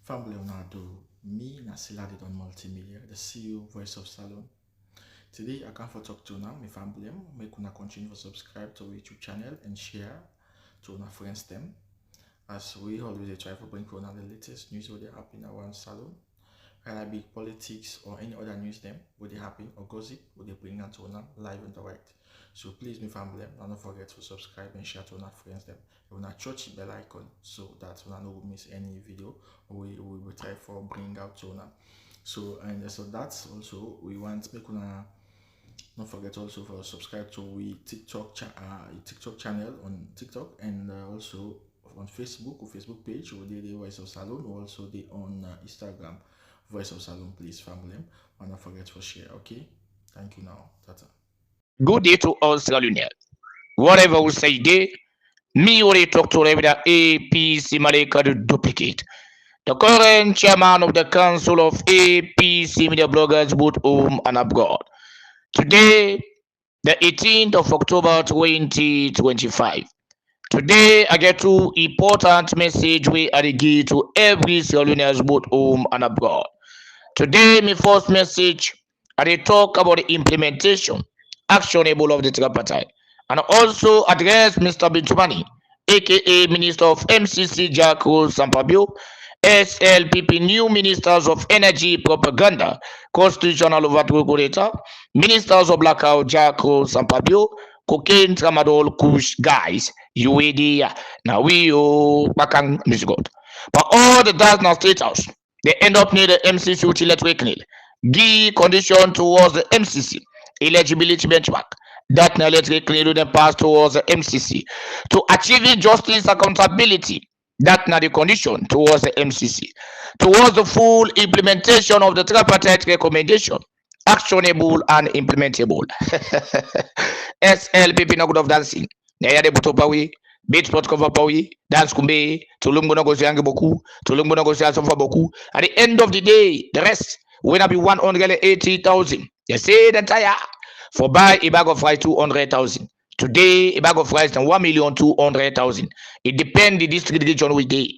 Family Leonardo, me Nasila did on multimedia, the CEO voice of Salone. Today I come for talk to now, my family, make una continue to subscribe to our YouTube channel and share to our friends them. As we always try to bring on the latest news what they happen around Salone, whether it be politics or any other news them, what they happen or gossip, what they bring out to live and direct. So please, my family, don't forget to subscribe and share to our friends them. You wanna touch the bell icon so that you don't miss any video we will try for bring out to now. So that's also we want make una don't forget also for subscribe to we TikTok channel on TikTok and also on Facebook or Facebook page or the Voice of Salone or also the on Instagram Voice of Salone. Please family, and don't forget to share. Okay, thank you now. Tata. Good day to all Sierra Leonean. Whatever we say day, me already talk to Reverend APC Malika to duplicate. The current chairman of the Council of APC Media Bloggers both home and abroad. Today, the 18th of October 2025. Today, I get two important message we are give to every Sierra Leonean both home and abroad. Today, my first message, I dey talk about the implementation, actionable of the tripartite, and also address Mr. Bintumani, aka Minister of MCC Jack Rose Sampabio, SLPP new Ministers of Energy Propaganda, Constitutional Overthrow Coordinator, Ministers of Blackout Jack Rose Sampabio, Cocaine Tramadol Kush guys, UAD, now we bakang misgod. But all the does now state house. They end up near the MCC utility give condition towards the MCC eligibility benchmark that na electric clear then pass towards the MCC to achieving justice accountability that na the condition towards the MCC towards the full implementation of the tripartite recommendation actionable and implementable. SLPP no good of dancing na ya de butopa we beat spot cover pawi dance kumbe tulungu no go siange boku tulungu no go siange boku at the end of the day the rest will be 180,000. They say the tire for buy a bag of rice 200,000. Today a bag of rice and 1,200,000. It depends the district region we day.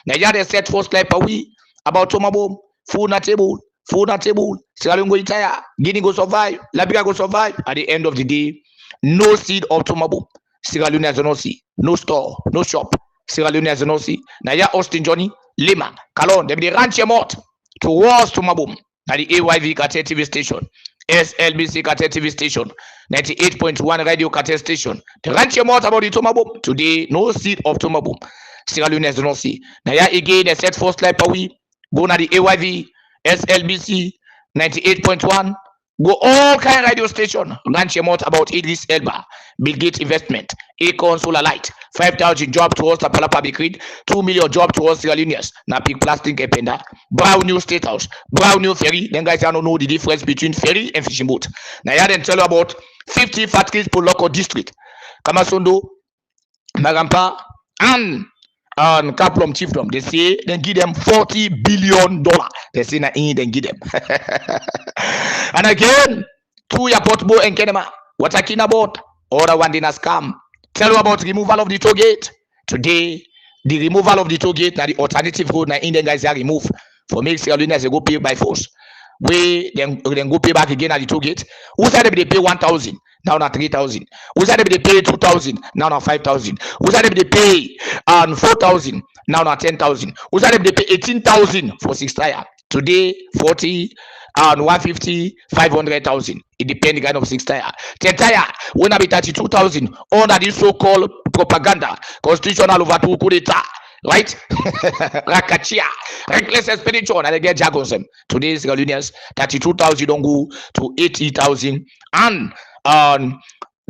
Now they set first like we about tomorrow food na table. Sierra Leone go retire. Guinea go survive. Liberia go survive. At the end of the day, no seed of tomorrow. Sierra Leone has no see, no store, no shop. Sierra Leone has no see. Now Austin Johnny, Lima, Calon, they be ranch them out towards tomorrow. Now the AYV Cartel TV station, SLBC Cartel TV station, 98.1 Radio Cartel station. The ranch them out about the tomorrow. Today, no seed of tomorrow. Sierra Leone has no see. Now again, they set first like we go na the AYV, SLBC 98.1. Go all kind of radio station. Ranch them out about Idris Elba, Bill Gates investment, Acorn Solar Light, 5,000 job towards the Palapa Bikrid, 2 million job towards Sierra Leoneans, na big plastic ependa, brown new state house, brown new ferry. Then guys, I don't know the difference between ferry and fishing boat. Now I then tell you about 50 factories per local district. Kamasondo, Magampa, and Kaplom Chiefdom. They say then give them $40 billion. They say na in then give them. And again, two airport boy and Kenema. What talking about? Other one did scam. Tell you about removal of the toll gate. Today, the removal of the toll gate now the alternative road now Indian guys are removed for make Sierra Leoneans they go pay by force. We then go pay back again at the toll gate. Who said they pay 1,000? Now 3,000. Who said they pay 2,000? Now 5,000. Who said they pay 4,000? Now 10,000. Who said they pay 18,000 for 6 tire? Today 40 and 150, 500,000. It depends the kind of 6 tire. 10 tire will not be 32,000 under this so-called propaganda, constitutional overthrow coup d'etat. Right? Rakachia, reckless expenditure, and they get jargons. Today's Sierra Leoneans 32,000 don't go to 80,000 and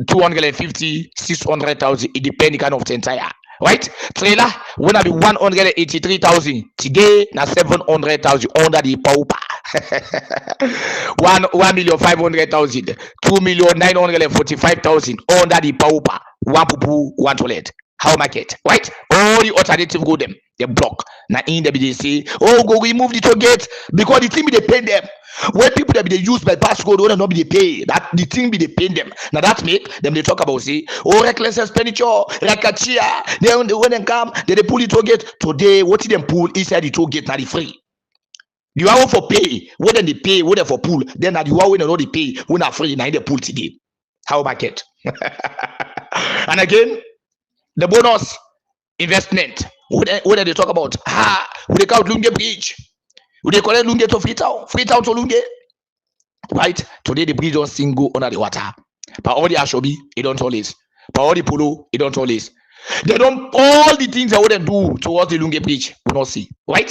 250, 600,000. It depends the kind of 10 tire. Right? Trailer will not be 183,000. Today, now 700,000 under the pauper. 1,500,000, 2,945,000 under the pauper. One pupu, one toilet. How market, right? All the alternative go them, they block. Now in the BDC, oh go remove the toll gate because the team they pay them. When people that be they use by passcode, when not be they pay, that the thing be they paying them. Now that make them they talk about say, oh reckless expenditure, rakachia. Then when they come, they pull it to gate. Today, what did them pull inside the toll gate? Now the free. You are for pay, when they pay, when they for pull, then that you are when they pay, when are free, now they pull today. How about it? And again, the bonus investment. What they talk about? We they count Lunge Bridge. We they call it Lunge to Freetown to Lunge. Right? Today the bridge don't sing go under the water. But all the Ashobi, it don't always. But all the Polo, it don't always. They don't all the things I wouldn't do towards the Lunge Bridge. We not see. Right?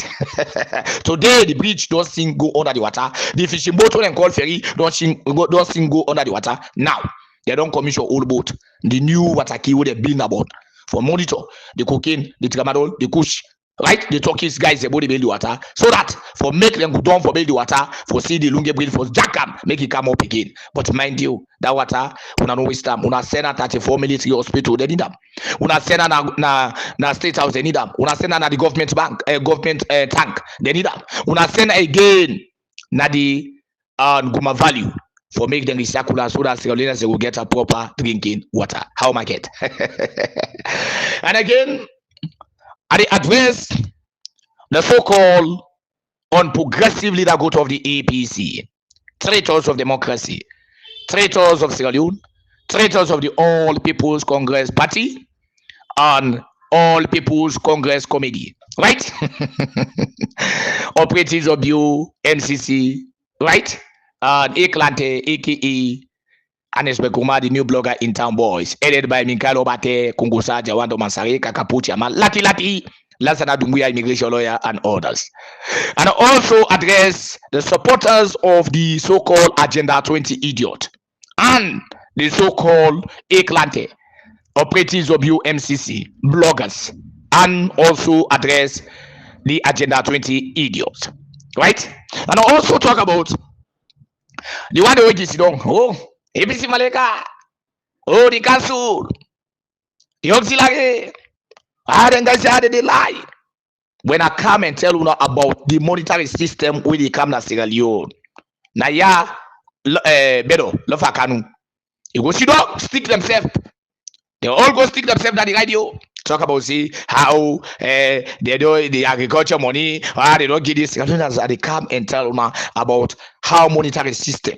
Today the bridge don't sing go under the water. The fishing boat and call ferry don't sing go under the water. Now they don't commission old boat. The new water key would have been about for monitor the cocaine, the tramadol, the kush, right? The Turkish guys about the build the water, so that for make them go down for build the water, for see the Lunge Bridge for jackam, make it come up again. But mind you, that water, una no waste time. Una send at 34 military hospital, they need them. Una send na state house, they need them. Una send na the government bank, government tank, they need them. Una send again na the Guma value. For make them recycle so that Sierra Leoneans will get a proper drinking water. How market? And again, I address the so-called unprogressive leader group of the APC, traitors of democracy, traitors of Sierra Leone, traitors of the All People's Congress Party, and All People's Congress Committee, right? Operatives of the MCC, right? And Eklante, aka Anes Bekuma, the new blogger in town boys, headed by Minkalo Bate, Kungusa, Jawando Mansare, Kakapuchi, Lati, Lazana Dumbuya, immigration lawyer, and others. And also address the supporters of the so-called Agenda 20 idiot and the so-called Eklante, operatives of UMCC, bloggers, and also address the Agenda 20 idiots, right? And also talk about the one who is down. Oh, APC Malika. Oh, the council. The auxiliary. Then guys say they lie. When I come and tell you now about the monetary system where they come na Sierra Leone. Na ya bedo lofa kanu. You go see dog stick themselves. They all go stick themselves at the radio. Talk about see how they do the agriculture money, they don't get this. They come and tell you about how monetary system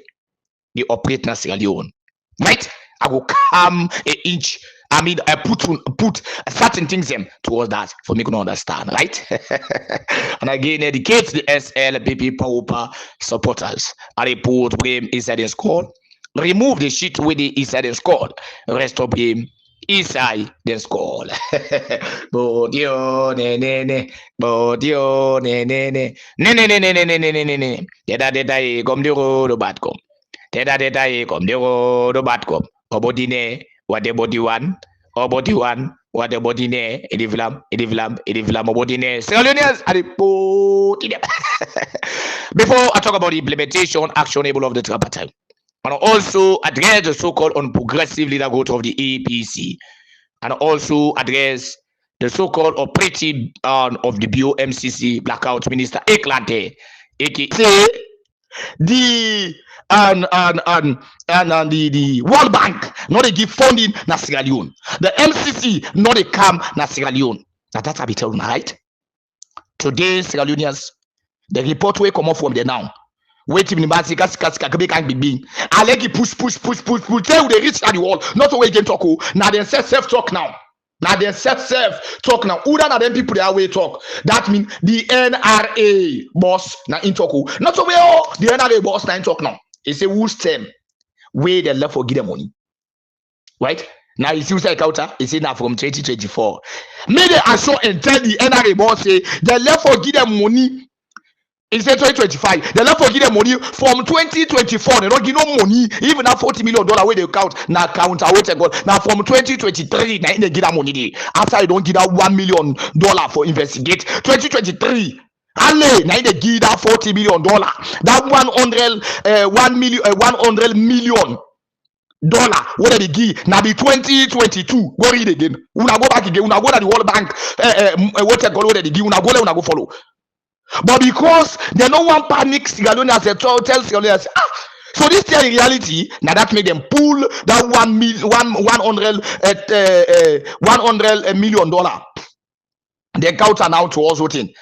they operate in Sierra Leone. Right? I will come an inch. I mean, I put certain things them towards that for me to understand, right? And again, educate the SLPP Paupa supporters. And they put blame inside the squad. Remove the shit with the inside the squad. Rest of blame inside the squad. Bodio ne bodio ne. Deda come the road bad come. Deda come the road bad come. Obodine what the body one, or body one, what the body ne, edivlam, obodine. Sierra Leoneans are the before I talk about the implementation, actionable of the tripartite, and also address the so-called unprogressive leader group of the APC, and also address the so-called operative of the BOMCC blackout minister Eklante, aka the the World Bank not they give funding na Sierra Leone. The MCC not they come na Sierra Leone. Now that's how we tell you, right? Today Sierra Leoneans, the report will come up from there now. Wait till the Masika can be being. I like it push. Tell they reach at the wall. Not away again talk. Now they self talk now. Now they self talk now. Who than them people they are way talk. That means the NRA boss na in talk. Not away the NRA boss na in talk now. It's a who's term where they left for give them money. Right? Now you see like counter, it's now from 2024. Maybe I saw and tell the NRA boss say they left for give them money. It's 2025. They left for give them money from 2024. They don't give no money. Even that $40 million where they count now count away now from 2023. Now they give that money. After you don't give that $1 million for investigate 2023. Ale, now they give that $40 million. That 100 million dollar what they give now be 2022. Go read again. Una go back again. Una go to the World Bank. What they call what they give. Una go follow. But because they no one panic Sierra Leone as they tell Sierra Leone, so this thing in reality, now that make them pull that 100 million dollar. They count now towards voting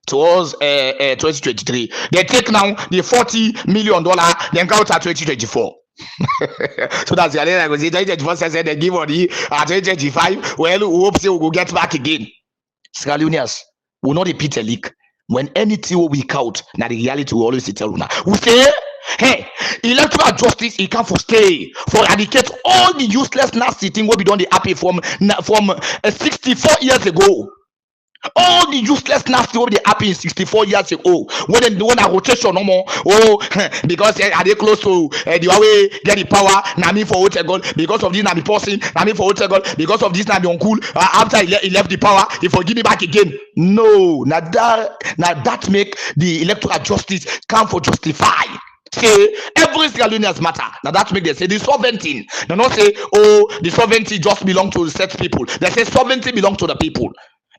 towards 2023. They take now the 40 million dollar, then count at 2024. So that's the idea. I go say 2024 says they give on the 2025. Well, we hope say we will get back again. Sierra Leoneans will not repeat a leak. When anything we count, now the reality will always tell you. We say, hey, electoral justice it can for stay for eradicate all the useless nasty thing what we done the happy from 64 years ago. All the useless nasty what they happen 64 years ago when a rotation no more because are they close to the way get the power na me for what because of this na be person na me for what because of this na be uncool after he left the power he forgive me back again. No, now that make the electoral justice come for justify say every Sierra Leoneans matter. Now that make they say the sovereignty. They not say the sovereignty just belong to set people. They say sovereignty belong to the people.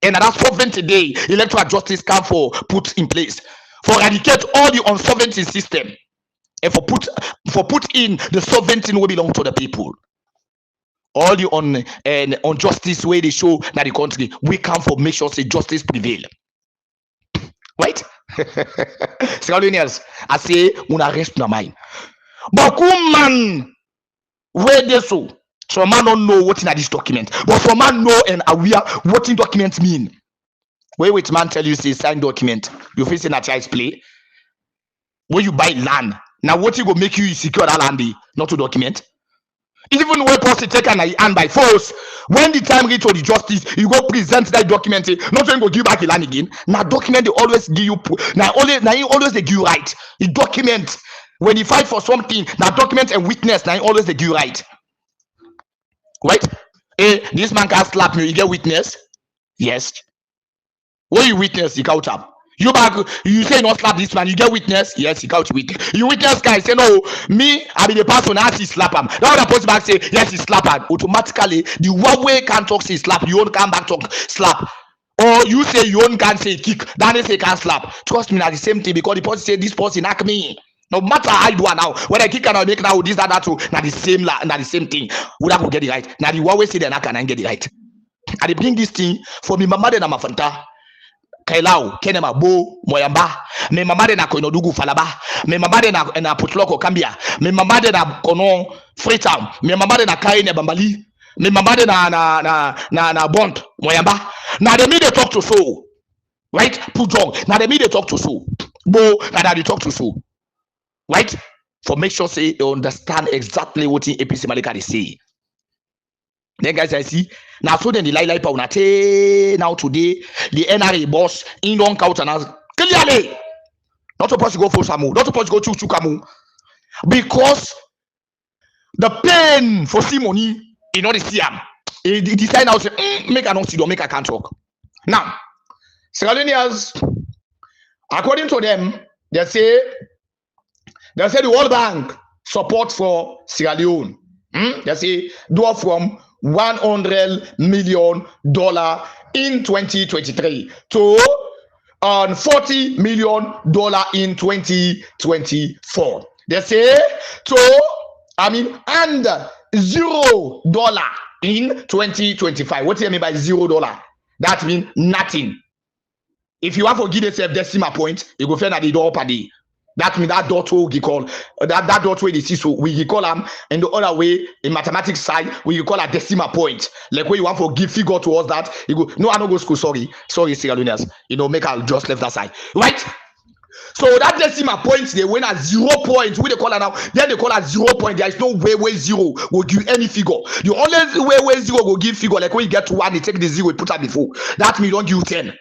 And that sovereignty day, electoral justice can for put in place for eradicate all the unsovereignty system and for put in the sovereignty will belong to the people. All the unjustice way they show that the country we come for make sure say justice prevail. Right? Sierra Leoneans, I say una rest na mind. But man where they so. Some man don't know what in this document, but some man know and aware what in document mean. Wait, man tell you say sign document, you face in a child's play. When you buy land, now what you go make you secure that land, not to document. Even when person take an hand by force, when the time reach for the justice, you go present that document, not when you go give back the land again. Now document they always give you, now always they give you right. The document when you fight for something, now document and witness, now always they give you right. Right? This man can slap me. You get witness? Yes. When you witness, you count up. You back. You say not slap this man. You get witness? Yes, you count witness. You witness guy say no. Me, I be the person as he slap him. Now the person back say yes, he slap him. Automatically, the one way can talk say slap. You won't come back talk slap. Or you say you won't can say kick. Then they say can slap. Trust me, now the same thing because the person say this person knock me. No matter how I do it now, when I kick and I make now this that too, now the same thing. Would I go get it right? Now the one way say that I can get it right. I bring this thing for me mama na mafanta. Kailao, kenema bo, moyamba. Me mama na koino dugu falaba. Me mama na putloko kambia. Me mama na kono freetown. Me mama na kaine bambali. Me mama na bond moyamba. Now they me they talk to so. Right? Pujong. Now they me they talk to so. Bo, now they talk to so. Right? For make sure say you understand exactly what in APC Malika they say. Then guys I see now so then the lie pa unate now today the NRA boss in don't count and clearly not supposed to go for Samu, not supposed to go to Chukamu because the pain for see money in not the CM. He decide now say make I not see don't make I can't talk. Now Sierra Leoneans according to them they say the World Bank support for Sierra Leone. They say do from $100 million in 2023 to $40 million in 2024. They say and $0 in 2025. What do you mean by $0? That means nothing. If you have to give yourself decimal point, you go find at the door per day. That means that dot we call that dot way they see so we call them in the other way in mathematics side we call a decimal point. Like when you want to give figure towards that, you go no I don't go school. Sorry, Sierra Leoneans. Make I just left that side. Right? So that decimal point they win at 0 point. We they call it now. Then they call it 0 point. There is no way zero will give any figure. The only way zero will give figure like when you get to 1, they take the 0 and put that before. That means you don't give 10.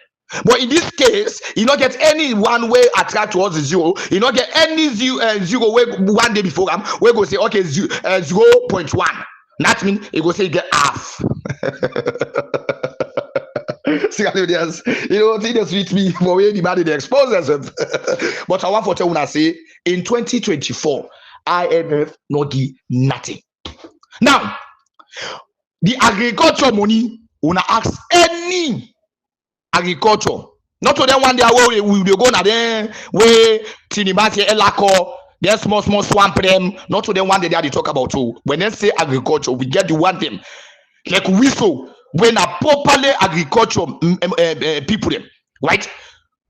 But in this case, you don't get any one way attract towards the 0. You don't get any zero way one day before them. We go say okay 0.1. That means it go say you get half. See, they sweet me for where the body they expose themselves. But I want to tell you say in 2024, IMF no give nothing. Now, the agriculture money, una ask any agriculture Not to them one day we will go na then we tinibasi elako. There's small swamp them. Not to them one day they talk about too. When they say agriculture, we get the one thing like whistle when a properly agriculture people them, right?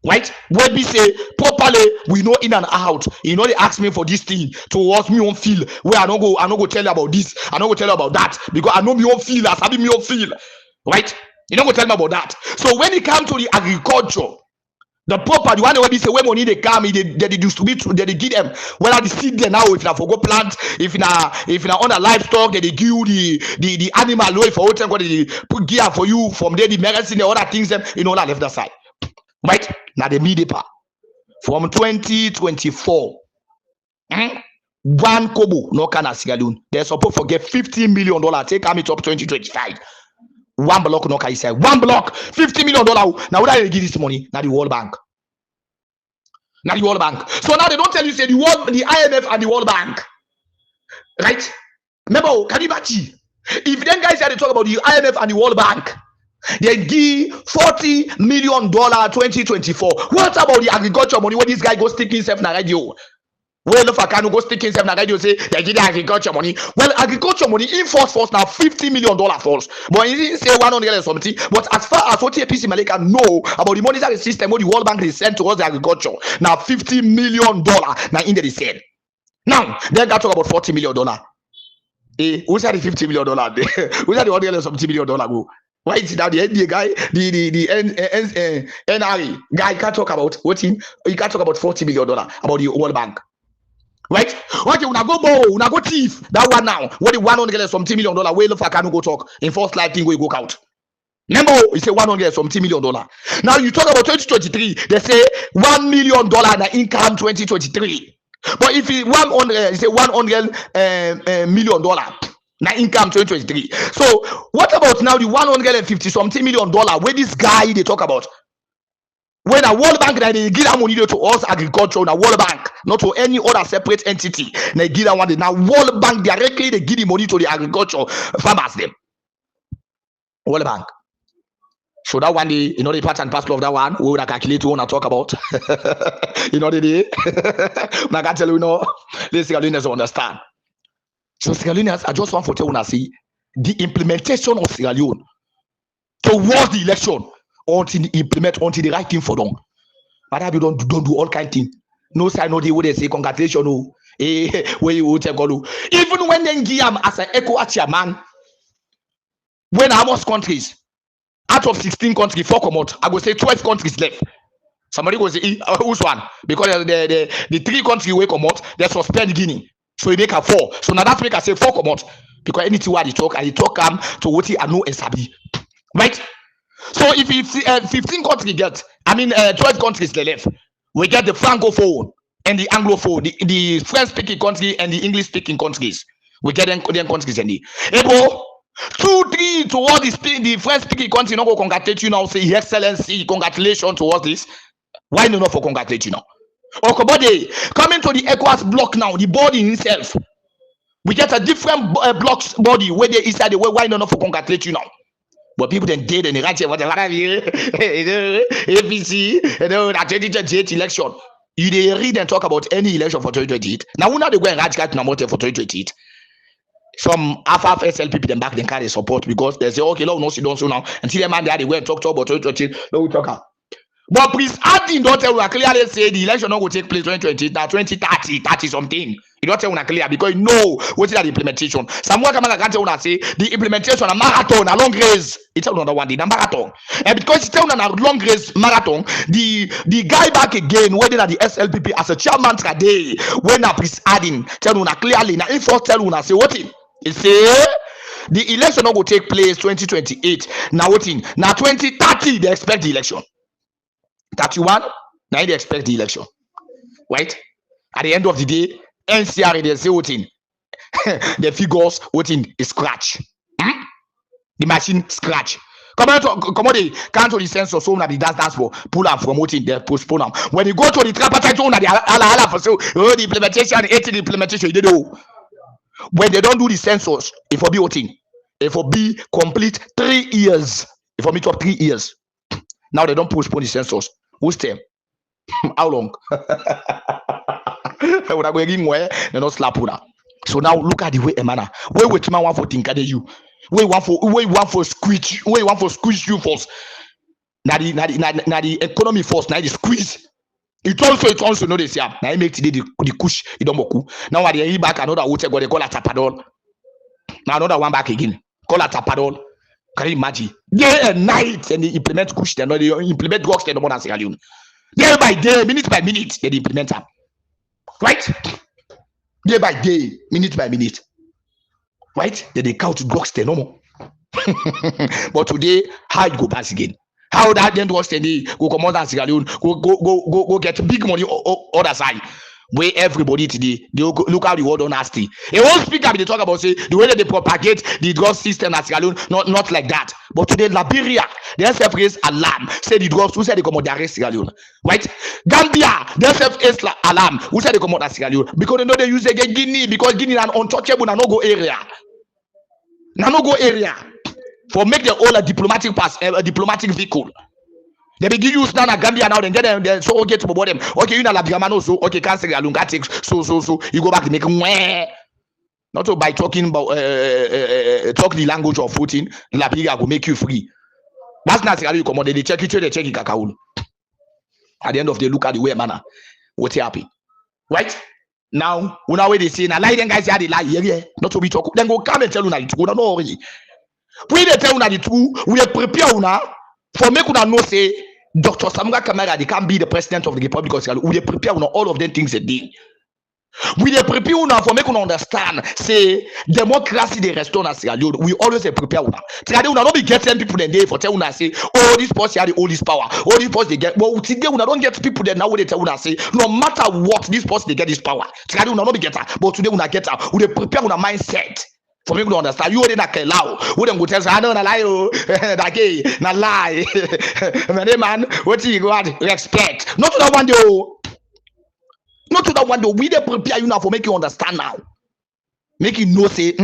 Right? When we say properly, we know in and out. You know, they ask me for this thing towards me on feel where I don't go tell you about this, I don't go tell you about that because I know me on feel, I sabi me on feel, right? You don't go tell me about that. So when it comes to the agriculture, the proper the one where we say when money they come, they distribute, they give them whether the seed there now, if you for go plant, if you on a livestock, they give you the animal way for what they put gear for you from there, the medicine, the other things them, you know, that left that side. Right now, the media from 2024, one kobo no can Sierra Leone. They're supposed to get $50 million. Take come it up 2025. One block no can say $1 $50 million. Now what they give this money? Now the World Bank. Now the World Bank. So now they don't tell you say the IMF and the World Bank, right? Remember, can you imagine if them guys had to talk about the IMF and the World Bank? They give $40 million 2024. What about the agriculture money when this guy goes stick himself in the radio? Well, if I can go stick himself in the radio, say they give the agriculture money. Well, agriculture money in force now $50 million false. But he didn't say 100 or something. But as far as what APC Malika know about the monetary system, what the World Bank is sent towards the agriculture, now $50 million now in the same. Now, then got talk about $40 million. Who's that the $50 million? Who's that the 100 or something $50 million go? Why is that the NBA guy, the NRA guy can't talk about what him? He can't talk about $40 million about the World Bank, right? Okay, una go thief that one now. What the 100 something $1 million? Where if I can go talk in first life thing we go out. Remember, he say 100 something $1 million. Now you talk about 2023, they say $1 million na income 2023. But if he 100, he say $100 million. Now income 2023. So what about now the 150 something $1 million where this guy they talk about? When a World Bank they give that money to us agriculture, now World Bank, not to any other separate entity. They give that one. Now World Bank directly they give the money to the agriculture farmers them. World Bank. So that one day, you know the part and parcel of that one, we would calculate we want to talk about. You know the day. I can tell you no, this Sierra Leoneans understand. So Sierra Leoneans, I just want to tell you, see the implementation of Sierra Leone towards the election until the right thing for them. But you don't do all kind of thing. No say no, they say congratulations. No, where you take go. Even when they give him as an ECOWAS chairman, when almost countries out of 16 countries, 4 come out, I go say 12 countries left. Somebody go say who's one? Because the 3 countries will come out, they suspend Guinea. So he make a 4. So now that make I say 4 come out. Because anything what he talk come to what he know and sabi. Right? So if 15 countries get, 12 countries they left, we get the Francophone and the Anglophone, the French speaking country and the English speaking countries. We get them countries and the 2, 3 towards the French speaking country, not go congratulate you now, say excellency, congratulations towards this. Why not for congratulate you now? Okobode coming to the ECOWAS block now, the body itself. We get a different blocks body where they inside the way. Why not for congratulate you now? But people then did and they write what APC, that 2028 election. You they read and talk about any election for 2028. Now we know they go and radical to number for 2028. Some FSL people then back then carry support because they say okay, no, see don't so now until the man there they go and talk about 2028. No, we talk. But please, Adin don't tell you clearly say the election not going to take place 2020, now 2030, 30 something. You don't tell you clear because you know what is the implementation. Someone can tell you say the implementation a marathon, a long race. It's another one, the marathon. And because it's telling a long race marathon, the guy back again, whether at the SLPP as a chairman today, when please Adin tell you clearly, now if tell you say what it say. The election not going to take place 2028. Now what in? Now 2030 they expect the election. 31, now they expect the election. Right? At the end of the day, NCR they say what in the figures what in is scratch. The machine scratch. Come on, they can't to the census so that the dance for pull up from what in they postpone them. When you go to the tripartite zone, the ala for so the implementation, the implementation, they do. When they don't do the census, it will be what in? It will be complete 3 years. It will be up 3 years. Now they don't postpone the census. Who's them? How long? When I go again where they not slap una. So now look at the way Emana. Where which man want for think at you? Where you want for squeeze? Where you want for squeeze you first? Now the economy first. Now the squeeze. It also know this yeah. Now I make today the kush. It don't boku. Now I hear back another hotel go they call a tapadol. Now another one back again. Call a tapadol. Can you imagine? Day and night and they implement kush. They implement drugs. They don't want to Sierra Leone. Day by day, minute by minute, they implement them. Right? Day by day, minute by minute. Right? They count drugs. They no more. But today, how it go pass again? How that then was the go come out and Sierra Leone, go get big money other side. Where everybody today they look how the world nasty. A whole speaker they talk about say the way that they propagate the drug system at Sierra Leone, not like that. But today Liberia, they have raised alarm. Say the drugs who said they come out there Sierra Leone. Right? Gambia, they have raised alarm. Who said they come out at Sierra Leone? Because they know they use again Guinea because Guinea is an untouchable no go area. No go area. For make the whole a diplomatic pass, a diplomatic vehicle. They begin use now Gambia now, then get them so okay to them. Okay, you know Labiamano, so okay, cancel your lunga takes so you go back to make not by talking about talk the language of Putin, Labiga will make you free. That's not you come on, they check it, cacao. At the end of the look at the way manner, what's happy. Right? Now, when I they say, now lie then guys, they lie, yeah, not to be talk, then go come and tell you now it's good. No, we they tell you now the truth, we are prepared now. For me, could know say Dr. Samuga Kamara, they can be the president of the Republic of Sierra Leone. We prepare on all of them things a day. We prepare now for me to understand. Say democracy they restore in Sierra Leone. We always prepare now. Sierra Leone not be getting people then they for tell una say, oh this post here all this power, all this post they get. Well today we don't get people there now they tell una say no matter what this post they get this power. Sierra Leone not be get her, but today we get her. We prepare on a mindset. For me to understand, you already not allow. We don't go tell I don't lie, that gay, not lie. Man, what you got? Respect. Not to that one though. Not to that one though. We dey prepare you now for make you understand now. Make you know say.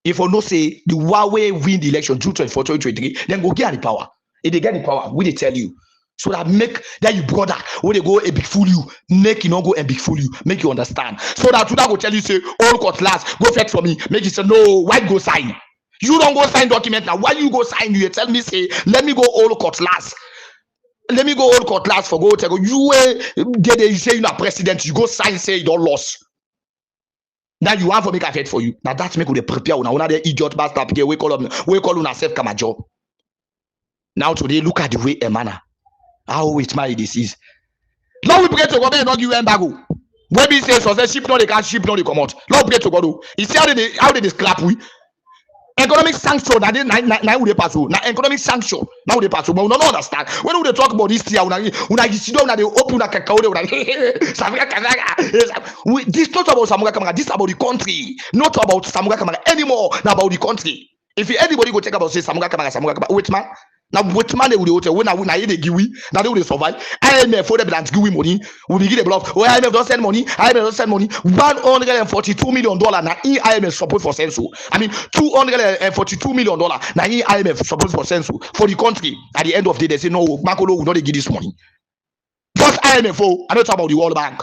If you know say the Huawei win the election June 24, 2023, then go get the power. If they get the power, we dey tell you. So that make that you brother when they go a big fool you, make you not go and big fool you, make you understand. So that today go tell you say all cutlass go fetch for me, make you say no, why go sign? You don't go sign document now. Why you go sign? You tell me say let me go all cutlass. Let me go all cutlass for go tell you get you say you are president, you go sign say you don't lost. Now you want for make a fetch for you. Now that's make you prepare una the idiot bastard we call una self come a job. Now today look at the way a manner. How it my disease. Lord, we pray to God, not give embargo. When we say so, ship no they can ship no they come out. Lord, pray to God. You see how they scrap we. Economic sanction now they pass. Now economic sanction now they pass. But we don't understand. When we talk about this year, una sit down they open a cacao. This not about Samuga Kamara. This about the country. Not about Samuga Kamara anymore. Now about the country. If anybody go take about say Samuga Kamara, wait man. Now, what man they would hotel when I they give we now they will survive. IMF for them and give we money. We begin the bluff. Oh, IMF don't send money. IMF don't send money. $142 million now IMF support for census. I mean $242 million now IMF support for census for the country. At the end of the day, they say no, Makolo will not give this money. Just IMF. Oh, I don't talk about the World Bank.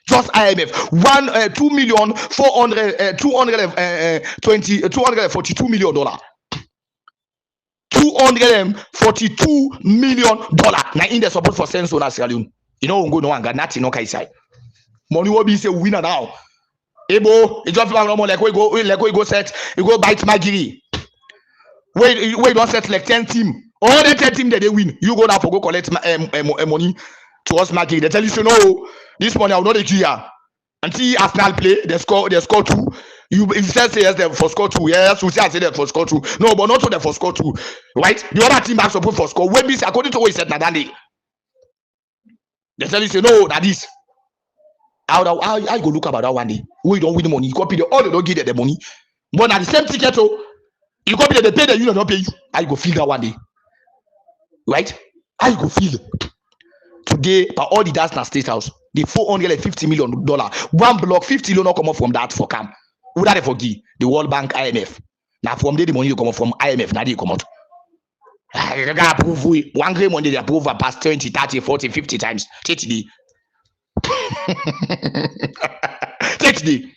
Just IMF $242 million. $242 million now in the support for census in Sierra Leone. You know, go no anga nothing no kai money will be say winner now. Ebo, it just normal like we go set, you go bite Magiri. Wait, don't set like 10 team. All the 10 team that they win, you go now for go collect money to us Magiri. They tell you, so no, this money I will not give you. Until Arsenal play, they score 2. You said say yes, they for score 2. Yes, we say I say that for score 2. No, but not so that for score 2. Right? The other team has support for score. When we say according to what he said, Nadandi. They tell you say no, that is. How go look about that one day? We don't win the money. You copy the all they don't give them the money. But at the same ticket, oh, you copy the pay that you don't pay you. I go feel that one day. Right? I go feel today by all the National State House, the $450 million, one block, 50 million come up from that for camp. Who that forgive? The World Bank, IMF. Now from there the money you come up from IMF, now they come out. The guy approve we. One great money they approve past 20, 30, 40, 50 times. Take the take the.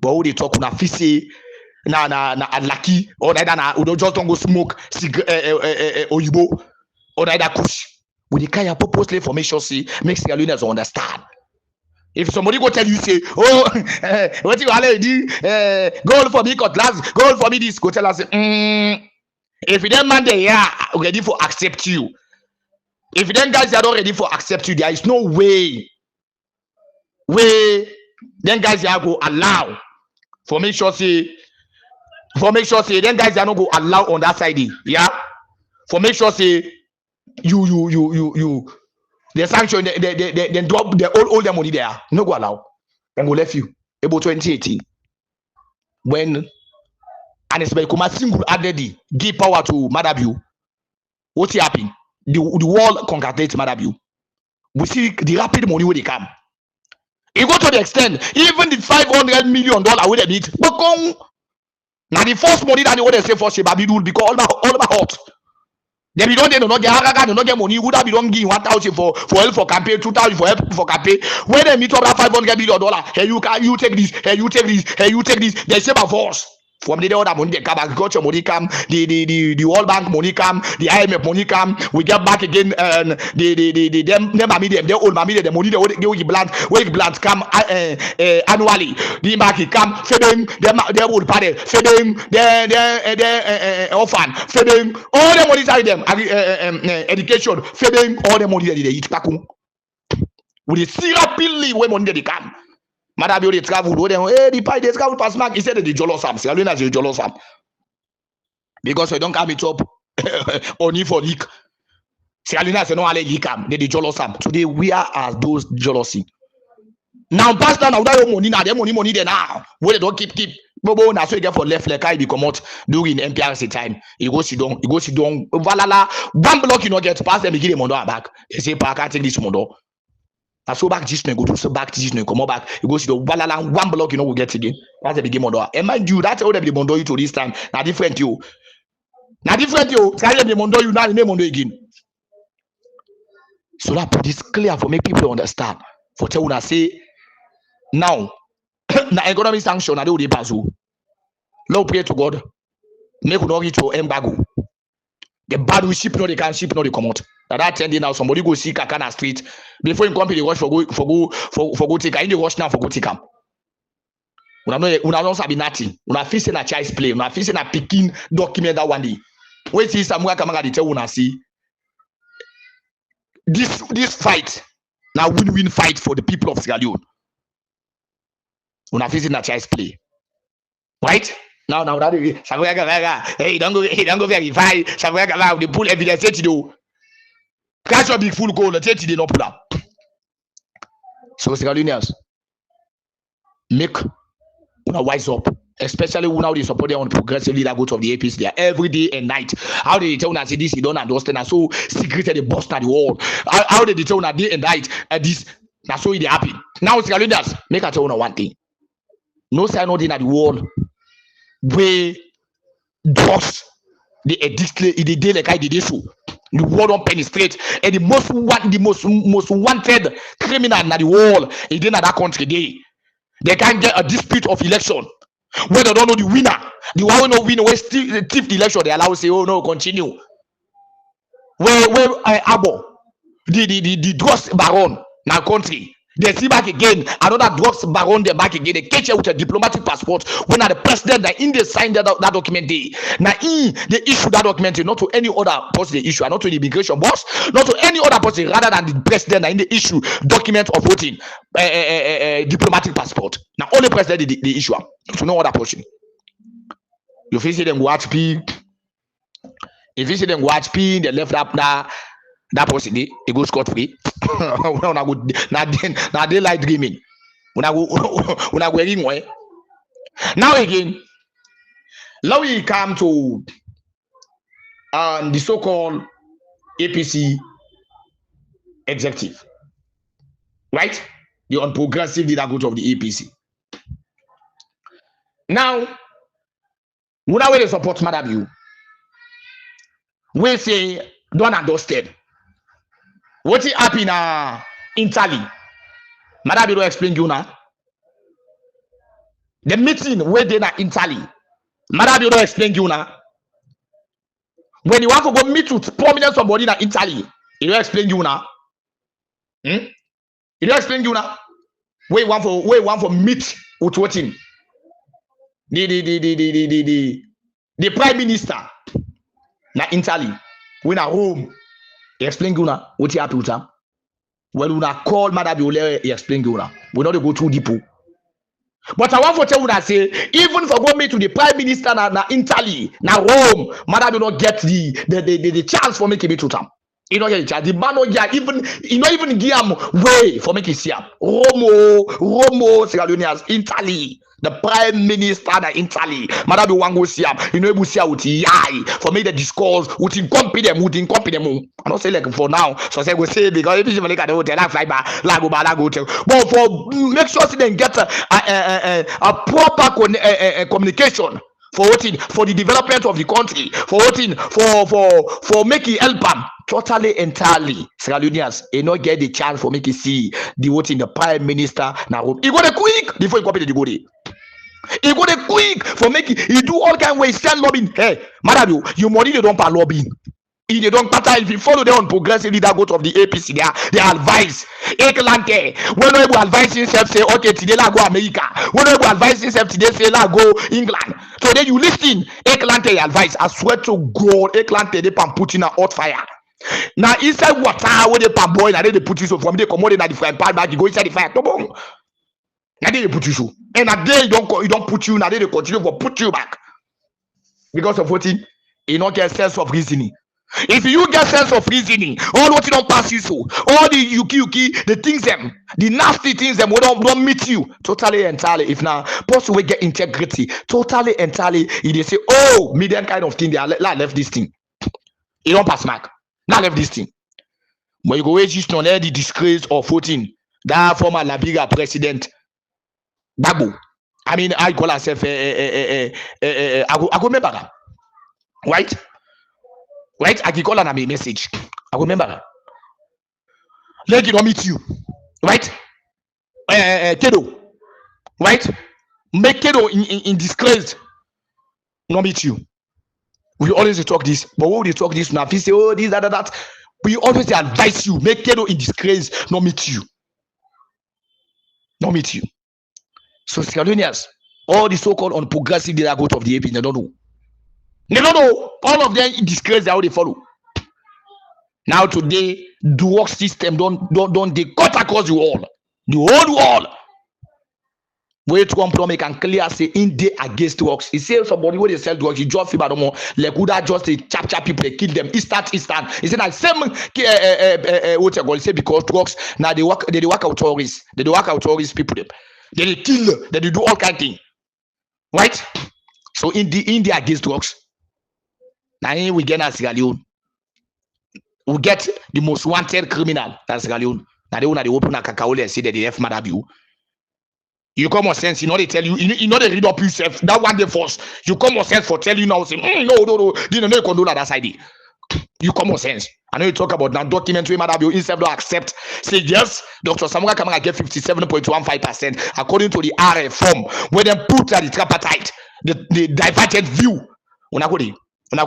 But who they talk na fisi na lucky or neither na we just don't go smoke oyibo or neither kush. We the kind of purposely formation see make Sierra Leoneans understand. If somebody go tell you say, oh, what you already go for me cutlass, go for me this, go tell us, if you then man they are ready for accept you. If then guys are not ready for accept you, there is no way then guys are go allow for make sure say then guys are not go allow on that side, yeah. For make sure say you the sanction they drop the all the money there. No go allow. Then go left you about 2018 when and especially come a single added give power to Madabu. What happened? The world congratulate Madabu. We see the rapid money where they come. It go to the extent even the $500 million where they need. But now the first money that they want to say for Shebabi because all my hot. Then we don't get money. Would have don't give 1,000 for help for campaign, 2,000 for help for campaign. When they meet up that $500 million, hey you take this, hey you take this, hey you take this. They say by force. From the other money they come, agriculture money come, the World Bank money come, the IMF money come. We get back again, them mammy them, their old mammy the money they plant come annually. The market come, feed them, their old party, feed them, their orphan, feed them, all the money inside them, education, feed them, all the money they eat back. We see rapidly when money they come. Madame, they travel. Hey, the pie they travel past Mark. He said the Jolo Sam. Sierra Leone is Jolo Sam. Because we don't come it up only for leak. Sierra Leone is no alley come. They the Jolo Sam. Today we are as those jealousy. Now past now that money now, them money there now. Where they don't keep. Bobo na so you get for left like I be come out during MPRC time. You go sit down. Valala 1 block you not get past them. You give them on back. They say park I take this mondo. I so back this go to back this come back. You go see the balala 1 block, we get again. That's the beginning of and mind you, that's all the mondo you to this time. Now different you. Try the mondo you now name mondo again. So that put this clear for make people understand. For tell una say now na economic sanction na they will pass. Lord pray to God. Make we not reach your embargo. The bad we ship no they can ship no they come out. That 10 day now somebody go see Kakana street before in company rush for go take in the rush now for go take am. Una don't sabi nothing. Una feel say na child's play. Una feel say na picking document that one day. Wait see Samuel Kamanga dey tell una see this fight na win-win fight for the people of Sierra Leone. Una feel say na child's play. Right? Now that hey don't go verify Samuel Kamanga dey pull evidence say to catch your big full goal, let's say they not pull up. So Sierra Leoneans, make una wise up, especially when now they support them on progressive leader vote of the APC there every day and night. How they tell us this you don't understand? And so secret the boss at the wall. How they tell us day and night this that's so they happy. Now Sierra Leoneans, make I tell you one thing. No sign nothing at the wall where drugs the day like I did this show. The world don't penetrate, and the most wanted criminal in the world is in that country. They can't get a dispute of election when they don't know the winner. The one who no winner will still thief the election. They allow say, oh no, continue. Where Abo, the drugs baron now country. They see back again, another drugs baron they back again. They catch you with a diplomatic passport. When the president that in they signed that document day. Now they issue that document not to any other person they issue, not to the immigration boss, not to any other person rather than the president that in the issue document of voting diplomatic passport. Now only president the issue to no other person. You see them watch P. If you see them watch P, they left up that person they go scot free. Now they like dreaming. When I go anywhere. Now again, now we come to the so-called APC executive, right? The unprogressive leader of the APC. Now, when I will support Madam you, we say don't understand. What is happening in Italy? Madam, you don't explain you now. The meeting where they in Italy. Madam, you don't explain you now. When you want to go meet with prominent somebody in Italy, you don't explain you now. Hmm? You don't explain you now. Where you want for meet with what him? The prime minister na Italy. When at home, he explain you now. What you happy with him? When you call Madam Biole, he explain you now. We not go too deep. But I want to tell you that say, even for going to the prime minister na Italy, na Rome, Madam will not get the chance for making it to them. You don't get the chance. The man not get even not even give him way for making see him. Rome, Sierra Leonean, Italy. The prime minister na Italy. Madam will want go see him. You know able see with yai for make the discourse with company them. I don't say like for now. So say we say because if you Malika at the hotel, I fly back, la go hotel. But for make sure they get a proper communication for voting for the development of the country, for voting for making help them totally entirely. Sierra Leoneans, you not get the chance for making see the voting the prime minister now. He got a quick before he copy the go there. He got a quick for making he do all kind of ways stand lobbying. Hey, madam, you money they don't pay lobbying. If they don't matter, if you follow them on progressive leader go of the APC, they advise. Eklante, when we advise himself, say, okay, today la go America. When we advise himself today, say la go England. So then you listen, Eklante advice. I swear to God, Eklante they pan put in a hot fire. Now inside water where they pan boil, and then they put you so from they commode in the frying pan back, you go inside the fire. Now they put you so. And a day you don't put you, now they continue for put you back. Because of what you don't get sense of reasoning. If you get sense of reasoning, all what you don't pass you so, all the yuki, the things them, the nasty things them, we don't meet you totally entirely. If now possible get integrity, totally entirely, if they say, oh, median kind of thing, they are left this thing. You don't pass mark. Now left this thing. When you go away just on the disgrace of voting, that former Labiga president, Babu. I mean, I call myself I go remember that. Right? Right? I can call her a message. I remember her. Let it meet you. Right? Kedo. Right? Make Kedo in disgrace. Not meet you. We always talk this, but when we talk this now, if you say, oh, this, that, we always advise you, make Kedo in disgrace, not meet you. Not meet you. So Sierra Leoneans, all the so-called unprogressive leader go of the AP, they don't know. They don't know. All of them in disgrace, how they follow. Now today, the work system don't they cut across the wall. The whole wall. Wait to come make and clear say in day against drugs. He says somebody when they sell drugs, you just feel more like would that just chap people, they kill them instant. He said that same what you going say because drugs now they work out terrorists, they work out terrorist people them. They kill, they do all kind of thing. Right? So in the against drugs. Now we get a Sierra Leone. We get the most wanted criminal that's Sierra Leone. Now they open a cacao and say that they have mad at you. You come on sense, you know they tell you, you know they read up yourself. That one day force. You come on sense for telling you now, say, no, didn't know you condone that side. You come on sense. I know you talk about now documentary matter you instead of accept. Say yes, Dr. Samura Kamara get 57.15% according to the RF form where they put the tripartite, the divergent view. Una go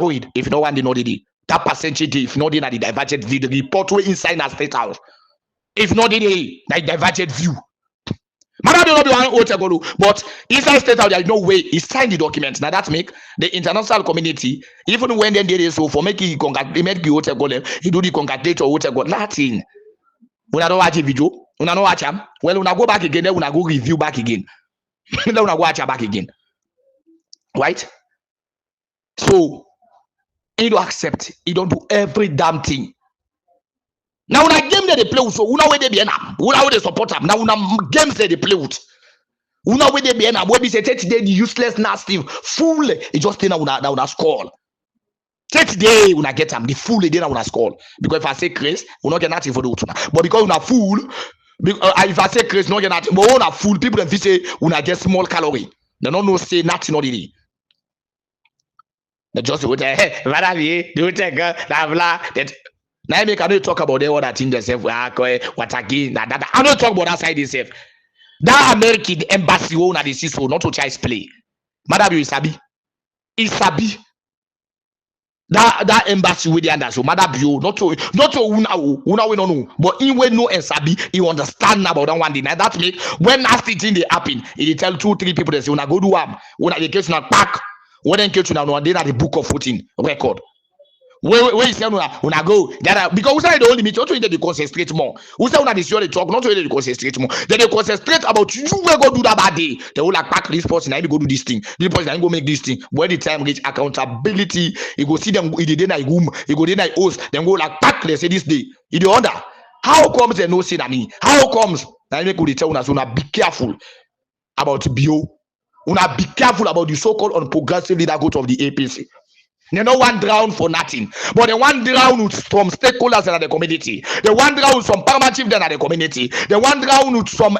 read. If you don't want to know the that percentage, if not in the divergent view, the report way inside the state house. If not in the divergent view. But inside state house, there is no way he signed the document. Now that make the international community, even when they did it so for making make you he do the congratulate or whatever. Nothing. When I don't watch a video, when I don't watch him, well, when I go back again, then when I go review back again, then when I go watch back again. Right? So he don't accept, he don't do every damn thing. Now when I game that they play with, so una way they be na, una way they support them. Now una games that they play with, una way they be na, where be say today the useless nasty fool, it just stay now una score. Today una get them, the fool they una score. Because if I say Chris, we not get nothing for the utuna. But because una fool, if I say Chris, not get nothing. But una fool, people then say una get small calorie. They don't know say nothing already. The just would hey, do take blah blah. That now make I don't talk about the other thing themselves. What again? That I don't talk about that side itself. That American embassy owner the so not to child's play. Madam Isabi. Isabi. That embassy with the under so Madam Bio not to una we no but in we know and sabi he understand about that one day. Now that make when nasty thing they happen, he tell 2-3 people they say una go do una the case una pack. When then case una no dey na the book of 14 record. Where you say una go that because we say the only meet not to dey concentrate more. We say una dey sure they talk not to dey concentrate more. Then they concentrate about you wey go do that bad day. They will like pack this person and go do this thing. This person and go make this thing. When the time reach accountability, you go see them in the day night room, you go dey night host, then go like pack they say this day. You dey wonder how comes they no say na me? How comes? Now make we tell una so una be careful about bio. Una be careful about the so-called unprogressive leader of the APC. They no one drown for nothing, but they one drown with some stakeholders in the community. They one drown with some paramount chiefs in the community. They one drown with some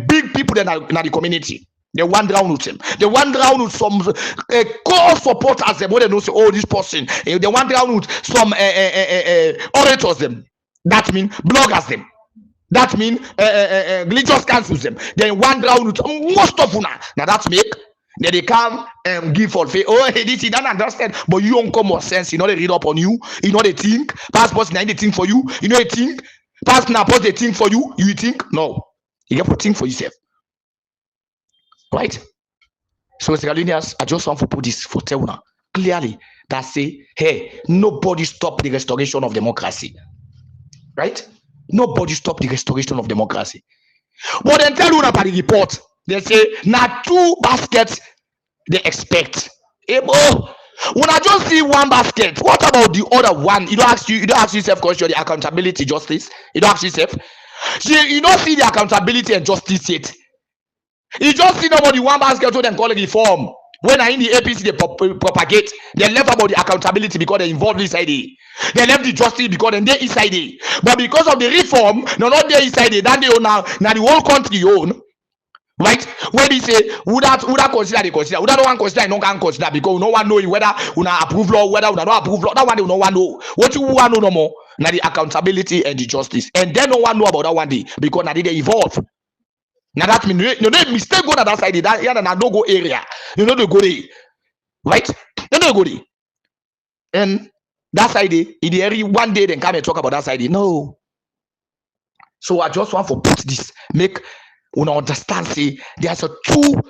big people in the community. They one drown with them. They one drown with some core supporters. Them when they know say, oh, this person. They one drown with some orators. Them that mean bloggers. Them. That mean religious councils them. Then one drown with most of una. Now that's make then they come and give for faith. Oh, hey, this you don't understand, but you don't come more sense. You know they read up on you. You know they think. Passport now they think for you. You know they think. Passport they think for you. You think no. You get to think for yourself, right? So Sierra Leoneans, I just want to put this for tell now clearly that say, hey, nobody stop the restoration of democracy, right? Nobody stop the restoration of democracy. But then tell you about the report. They say now 2 baskets they expect. When I just see 1 basket, what about the other one? You don't ask yourself question the accountability justice. You don't ask yourself. You don't see the accountability and justice yet. You just see nobody 1 basket so then call it reform. When I in the APC they propagate, they left about the accountability because they involved inside it. They left the justice because they inside it. But because of the reform, no not there inside it. That they own now the whole country own. Right? When they say would that consider they consider, would that one consider no can consider because no one know whether una approve law, whether una not approve law. That one they no one know. What you want know no more? Now the accountability and the justice. And then no one know about that one day because now they evolve. Now that means you know mistake go to that side, that yeah, no go area. You know they go there. Right? You know they go there. And that side in the area one day then come and talk about that side. No. So I just want to put this, make una understand say there's a 2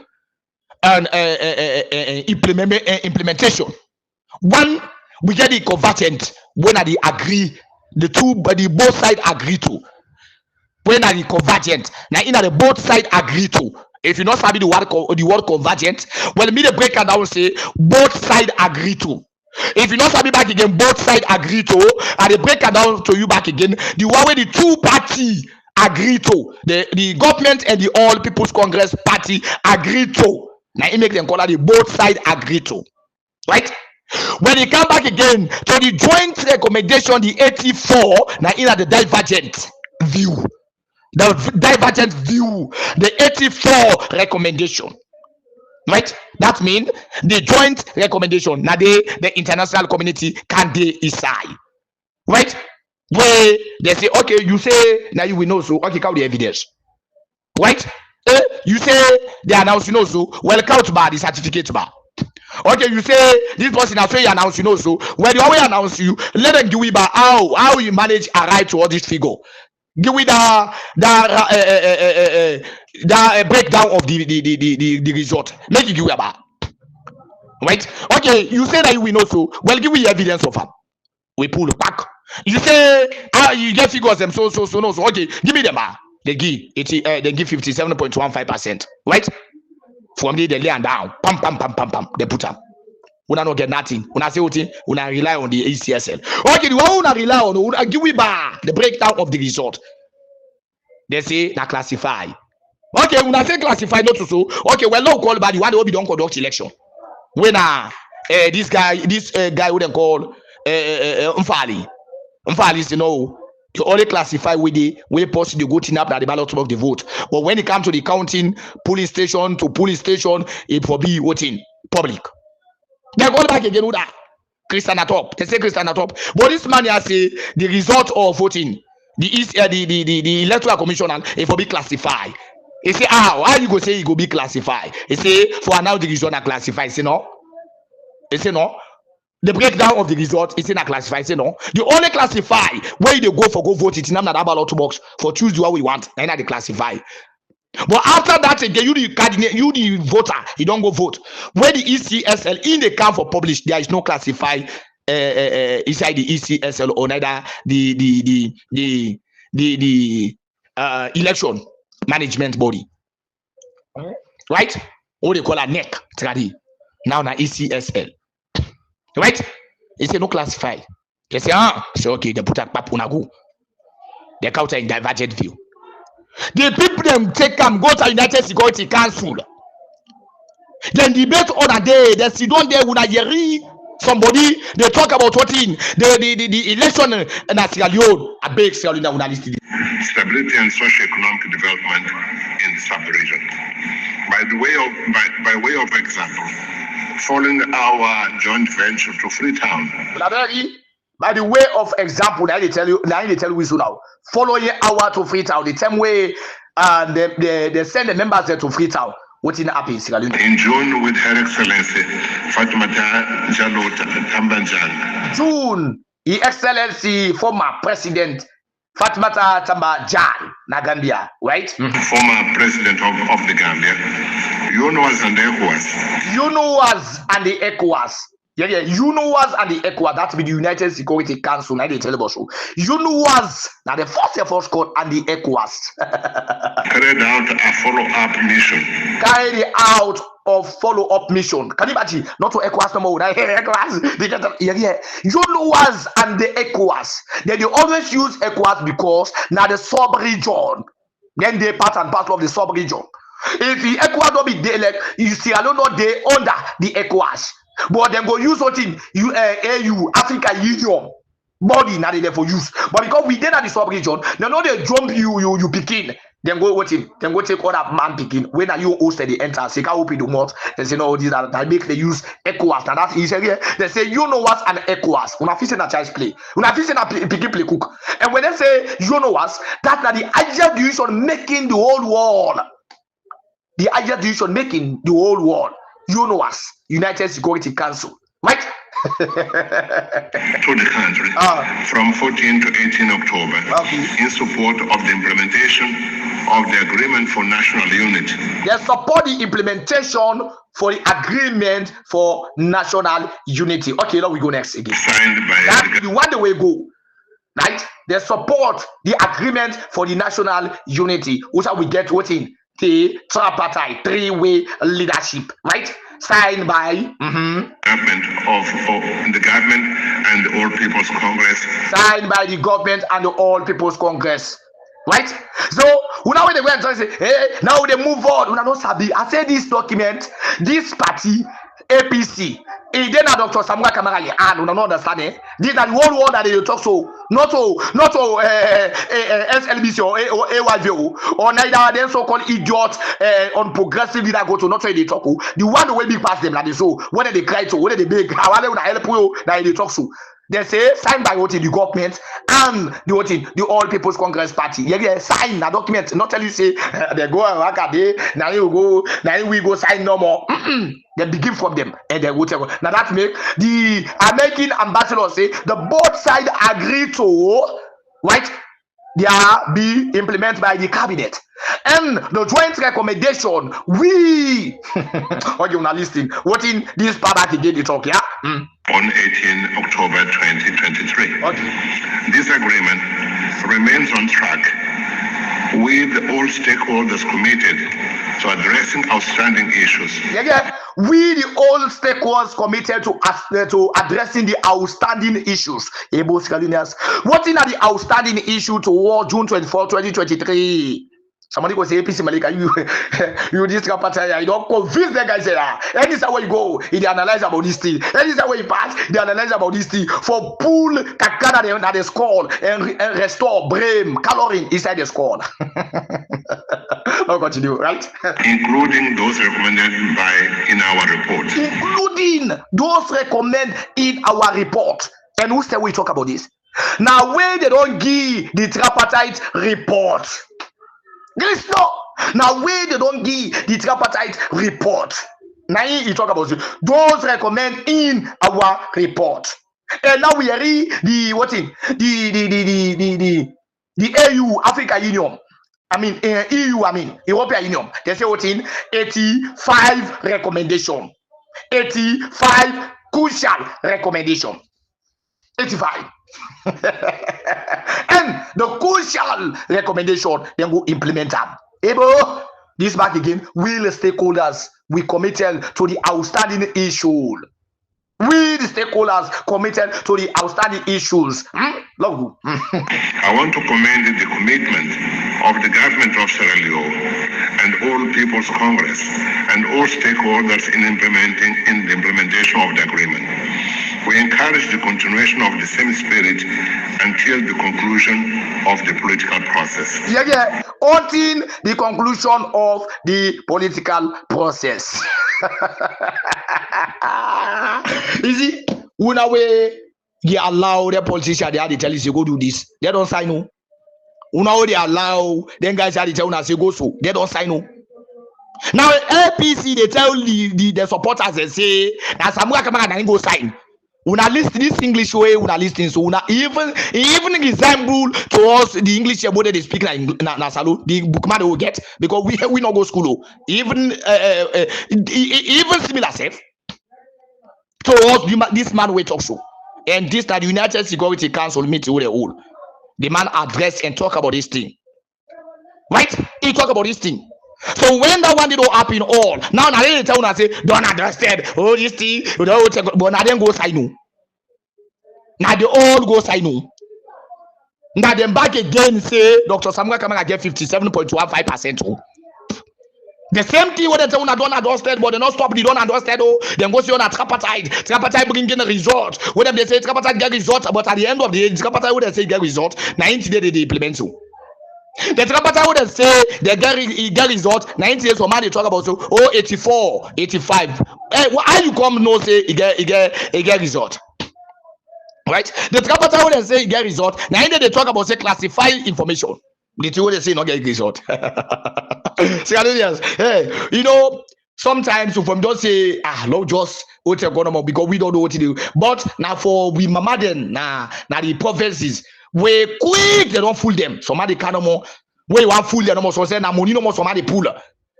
implementation. One, we get the convergent when they agree, the both side agree to. When are the convergent? Now in the both side agree to. If you not sabi the word convergent, well me the break down say both side agree to. If you not sabi back again, both side agree to, and they break down to you back again. The one where the 2 party agree to, the government and the All People's Congress Party agree to. Now it make them call it the both side agree to, right? When they come back again to the joint recommendation, the 84, now in the divergent view. The divergent view, the 84 recommendation, right? That means the joint recommendation. Now the international community can they decide, right? Where they say, okay, you say now you will know so okay, count the evidence, right? You say they announce you know so well count by the certificate bar. Okay, you say this person has say you announce you know so when you always announce you let them give you by how you manage arrive to all this figure. Give me that breakdown of the result. Make it give you about right. Okay, you say that you will know so. Well, give me evidence of them. We pull back. You say you get figures them so no so. Okay, give me them. They give 57.15%. Right from the lay and down. Pam. They put them. Una not get nothing. Una say what? Una rely on the ACSL. Okay, the one una rely on, una give we bar the breakdown of the result. They say na classify. Okay, una say classify not to so. Okay, well, no call by the one that will be don't conduct election. When this guy who they call Mfali, you know, you only classify with the way possible go to up at the ballot of the vote. But when it comes to the counting, polling station to polling station, it will be voting public. They go back again with that. Christian at top. They say Christian at top. But this man has say the result of voting, the electoral commission, if will be classified. He say, why you go say he go be classified? He say for now the result are classified. He say no. He say no. The breakdown of the result is in a classify. He say no. You only classify where they go for go vote it in that ballot box for choose what we want. And they classify. But after that again, you the voter, you don't go vote. Where the ECSL in the camp for publish, there is no classify inside the ECSL or neither the election management body, right? What they call a neck, now na ECSL, right? They say no classify. They say say okay, they put a pap unagu. They counter in divergent view. The people them take go to United Security Council. Then debate on a day. They sit down there with a yeri. Somebody they talk about what in the election in Sierra Leone. A big Sierra Leone stability and socio-economic development in the sub-region. By way of example, following our joint venture to Freetown. By the way of example, now they tell you now. Following our to Freetown, the same way they send the members there to Freetown. What in happen in Sierra Leone? In June, with Her Excellency Fatoumata Jallow Tambadjan. June, His Excellency former President Fatoumata Tambadjan na Gambia, right? Former President of the Gambia. UNOWAS and the ECOWAS. UNOWAS and the ECOWAS. Yeah, UNOWAS and the ECOWAS, that's the United Security Council, now they tell us so. UNOWAS, now the first code and the ECOWAS. Carried out a follow-up mission. Carried out of follow-up mission. Can you imagine? Not to ECOWAS no more. ECOWAS. Yeah. UNOWAS and the ECOWAS. They always use ECOWAS because now the sub-region. Then they part and parcel of the sub-region. If the ECOWAS don't be there, like you see, I don't know they under the ECOWAS. But then go use what in AU Africa Union body now they for use. But because we did at the sub-region, they know they jump you picking. Then go what in, then go take other man picking. When are you hosted the enter? Say can open the mouth. They say no, these are that make they use ECOWAS. Now that's easy. They say you know what an ECOWAS. When I fix a child's play, when I fix a picking play cook. And when they say you know what, that's not the idea decision making the whole world. The idea decision making the whole world. UNOWAS, United Security Council, right? To the country from 14 to 18 October in support of the implementation of the Agreement for National Unity. They support the implementation for the Agreement for National Unity. Okay, now we go next again. Signed by that's the one way go, right? They support the Agreement for the National Unity. Which we get what in? The tripartite three-way leadership, right? Signed by government of the government and the All People's Congress. Signed by the government and the All People's Congress, right? So now when they went and say, hey, now they move on. Una no sabi. I say this document, this party, APC. Then Dr. Samuel Kamara, and we don't understand it. These are the whole world that they talk so, not to SLBC or AYVO or neither them so-called idiots on progressive that go to not say they talk. The one who will be past them like this. So when they cry to, when they beg, how are they gonna help you? That they talk so. They say signed by what in the government and the All People's Congress Party. Yeah, sign a document. Not tell you say they go and work a day. Now we go sign no more. They begin from them and then whatever. Now that make the American ambassador say the both sides agree to right. They are be implemented by the cabinet and the joint recommendation. We what you are listening? What in this part again? You talk, yeah. On 18 October 2023. Okay. This agreement remains on track with all stakeholders committed to addressing outstanding issues. Yeah. We the all stakeholders committed to addressing the outstanding issues. What in are the outstanding issue toward June 24, 2023? Somebody go say APC Malika, you this party, you don't convince the guys there. And this is where you go. They analyze about this thing. And this is where you pass. They analyze about this thing for pull kakana that they score and restore brain calorie inside the score. I'll continue, right? Including those recommended in our report. Including those recommended in our report. And who said we talk about this? Now, when they don't give the tripartite report, guys, no. Now, when they don't give the tripartite report, now you talk about it. Those recommend in our report. And now we read the what thing? The AU, Africa Union. I mean EU, I mean European Union. They say what in 85 recommendation. 85 crucial recommendation. 85. And the crucial recommendation, then go implement them. Able, this back again, will stakeholders we committed to the outstanding issue. We the stakeholders committed to the outstanding issues. I want to commend the commitment of the government of Sierra Leone and all People's Congress and all stakeholders in the implementation of the agreement. We encourage the continuation of the same spirit until the conclusion of the political process. Yeah. Until the conclusion of the political process. You see, when they allow the politicians, they tell you go do this. They don't sign no. When they allow them guys, they tell you go so. They don't sign no. Now APC they tell the supporters they say that Samuel Kamara go sign. Una list this English way, una listen so una even resemble to us the English about they speak na Salone, the bookman they will get because we not go school. Even similar self. To us, this man will talk so. And this that the United Security Council meeting with the whole. The man address and talk about this thing. Right? He talk about this thing. So when that one did all happen all, now they tell us say don't understand. Oh, this thing, but now then go sign no. Now they all go sign no. Now then back again say Dr. Samuel Kamara get 57.15%. The same thing when they tell don't understand, but they not stop. They don't understand. Oh, then go see on a tripartite. Tripartite bringing a result. When they say tripartite get result, but at the end of the day, tripartite when they say get result, 90 days they implement so. The tripartite would say they get result 90 years from now they talk about so 84 85 why you come no say he get result, right? The tripartite would say he get result 90 they talk about say classify information. The two they say not get result. Sierra Leoneans, hey, you know sometimes if we don't say no just what you're gonna because we don't know what to do, but now for we mama then now the provinces we quick they don't fool them. Somebody kind of more where you want fool them no more. So say na money no more. Somebody pull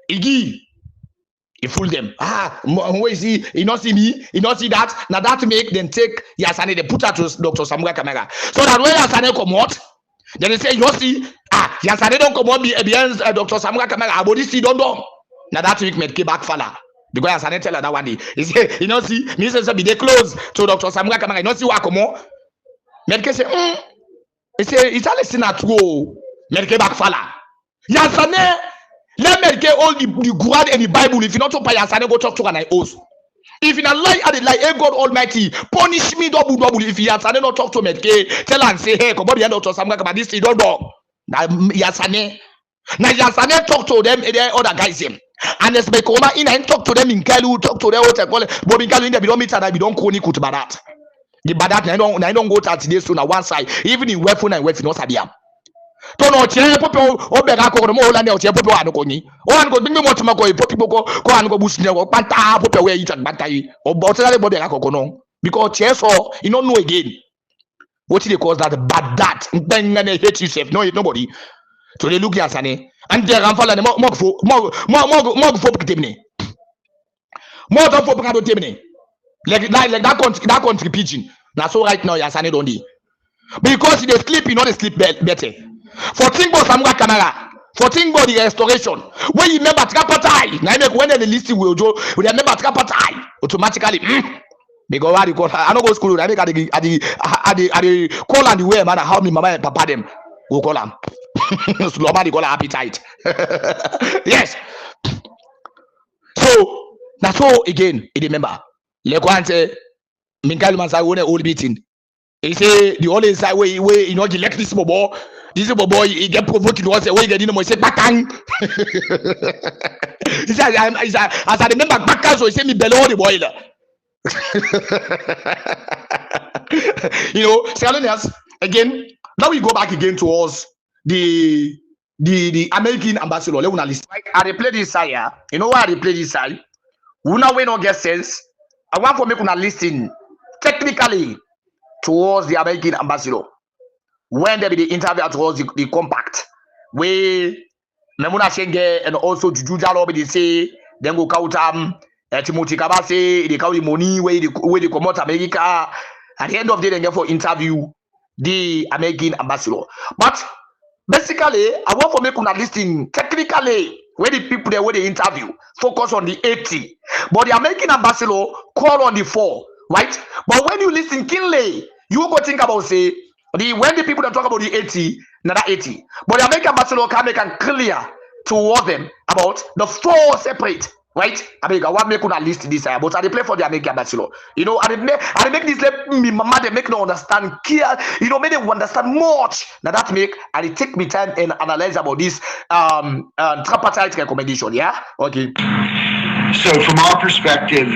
he fool them. Where is he? He not see me. He not see that. Now that make them take Yasane they put her to Dr. Samuel Kamara. So that when Yasane come out, then they say you see Yasane don't come out behind Dr. Samuel Kamara. Body see don't do. Now that make me back falla. Because Yasane tell her that one day. He say you know see me say be they close to Dr. Samuel Kamara. You know see what come out. Medke say he say it's a lesson at all. Medke back falla. Yasane let Medke all the Quran and the Bible. If you not talk by Yasane go talk to an oath. If you not lie at the lie, hey God Almighty, punish me double. If Yasane not talk to Medke, tell and say hey, come on the end of Samuel Kamara this don't do. Now Yasane talk to them and the other guys him. And as me come in and talk to them in Kalu, talk to them what I call it. But in Kalu in the don't meet and I don't call it badat. The badat I don't go to today soon on one side. Even in weapon and weapon not sabia. Tono che popo obega ko mo la ne o che popo anu ko ni. O anu ko bingi mo tuma ko popo ko anu ko busi ne ko panta popo we yitan bantai. O bo tell body ga ko no. Because che so you don't know again. What they call that badat. Ngane hate yourself. No nobody. So they look at Sane and they ran fall and more for temne. More than for temne. Like that country pigeon. Now so right now Yasane don't do. Because they sleep, you know they sleep better. For thing about Samuel Kamara, for thing about the restoration. When you remember Trapatai, now when they listen will do, we remember Trapatai automatically. Because what you call I don't go school. I make at the call and the way man how me mama and papa them will call them. So nobody call appetite. Yes. So that's all again. You remember. Like one say, Minkalu Mansa won a old meeting. He say the only side way you know elect this mobile. this boy he get provoked to us way get more say bakang. He said as I remember bakang so he say me below the boiler. You know, Sierra Leoneans again. Now we go back again towards the American ambassador. Let una listen. I dey play this side. Yeah. You know why I dey play this side? Una we no get sense. I want for make una listen technically towards the American ambassador when they be the interview towards the compact where Memuna Shenge and also Juju Jalo be they say then go count Timothy Kabase they count the money where they come out America at the end of the day they get for interview the American ambassador. But basically I want for make una listen technically where the people there where they interview focus on the 80, but the American ambassador call on the 4, right? But when you listen keenly, you go think about say when the people that talk about the 80, not that 80, but the American ambassador can make it clear towards them about the 4 separate, right? I mean, I want make una list this, but I play for the American ambassador. You know, I make this let me mama they make no understand clear. You know, make them understand much. Now that make and it take me time and analyze about this tripartite recommendation. Yeah, okay. So from our perspective,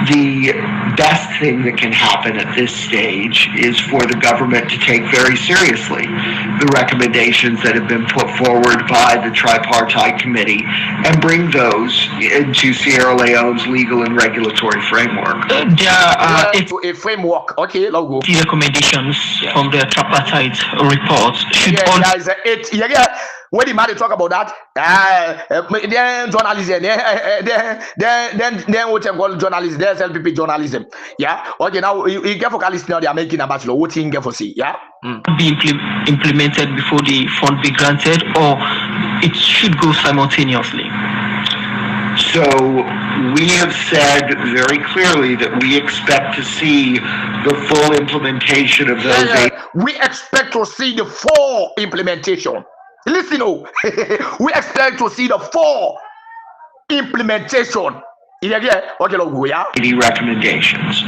the best thing that can happen at this stage is for the government to take very seriously the recommendations that have been put forward by the tripartite committee and bring those into Sierra Leone's legal and regulatory framework. There are a framework. Okay, logo. The recommendations from the tripartite report should there's 8. When the man they talk about that, then journalism, then what you call journalism, there's LPP journalism. Yeah. Okay. Now you get for listening now the American ambassador. What you get for see? Yeah. Be implemented before the fund be granted, or it should go simultaneously. So we have said very clearly that we expect to see the full implementation of those 8. We expect to see the 4 implementation. Listen, we expect to see the 4 implementation. Okay, logo, yeah. 80 recommendations.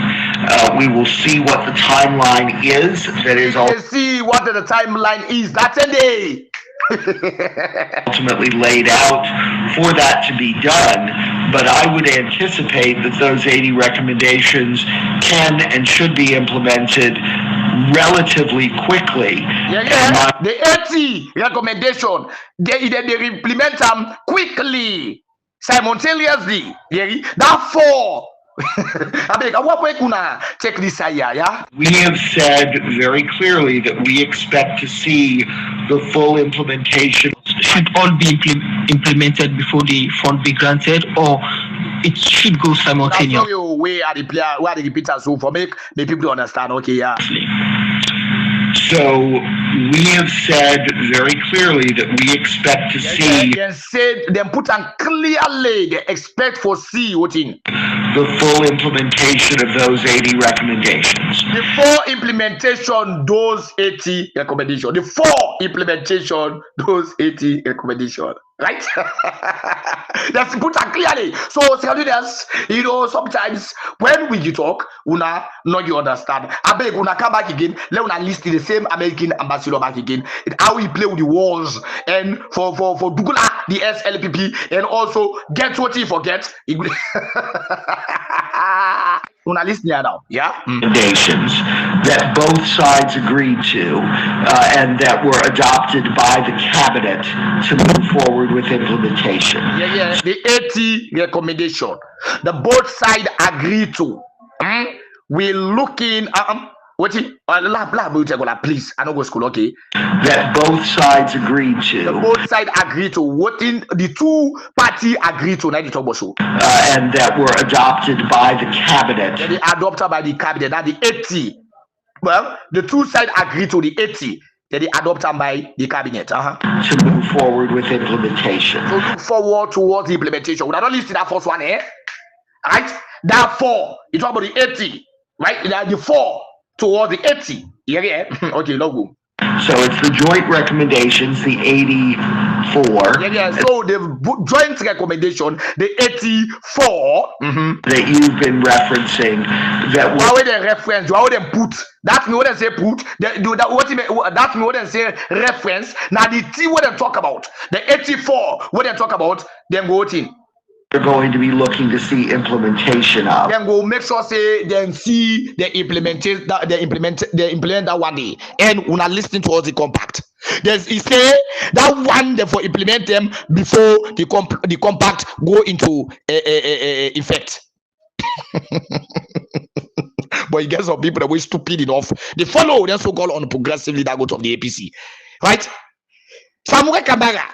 We will see what the timeline is. That is all. See what the timeline is. That's a day. Ultimately laid out for that to be done, but I would anticipate that those 80 recommendations can and should be implemented relatively quickly. The 80 recommendation, they implement them quickly, simultaneously. That 4. Check this out, yeah. We have said very clearly that we expect to see the full implementation. Should all be implemented before the fund be granted, or it should go simultaneously. Where are the repeaters for make the people understand? Okay, yeah. So we have said very clearly that we expect to see. They said them put on clearly they expect for see what in the full implementation of those 80 recommendations. The 4 implementation those 80 recommendations. The 4 implementation those 80 recommendations. Right? That's put on clearly. So you know, sometimes when we talk, una not you understand. I beg una come back again. Let una list the same American ambassador back again. How we play with the walls and for Dugula, the SLPP, and also get what he forget. Una listen here now, yeah. Recommendations that both sides agreed to and that were adopted by the cabinet to move forward with implementation. The 80 recommendation, the both sides agreed to. We're looking what it please, I don't go school, okay. That both sides agreed to. The both sides agreed to. What in the 2 party agreed to and that were adopted by the cabinet. They adopted by the cabinet. That the 80. Well, the 2 sides agreed to the 80. That they adopted by the cabinet. To move forward with implementation. So look forward towards the implementation. We don't listen to that first one, right? That 4. You talk about the 80, right? That the 4 towards the 80. Yeah. Okay, logo. So it's the joint recommendations, the 80 Yeah. So the joint recommendation, the 84 that you've been referencing, that why would they reference? Why would they put? That's me what they say put. That's me what they say reference. Now the T what they talk about, the 84 what they talk about, then go in. they're going to be looking to see implementation of. Then go make sure say then see they implement that one day and una listening to all the compact. There's he say that one they for implement them before the compact go into effect. But you get some people that were stupid enough. They follow them so-called on progressive leader go to the APC, right? Samuel Kamara,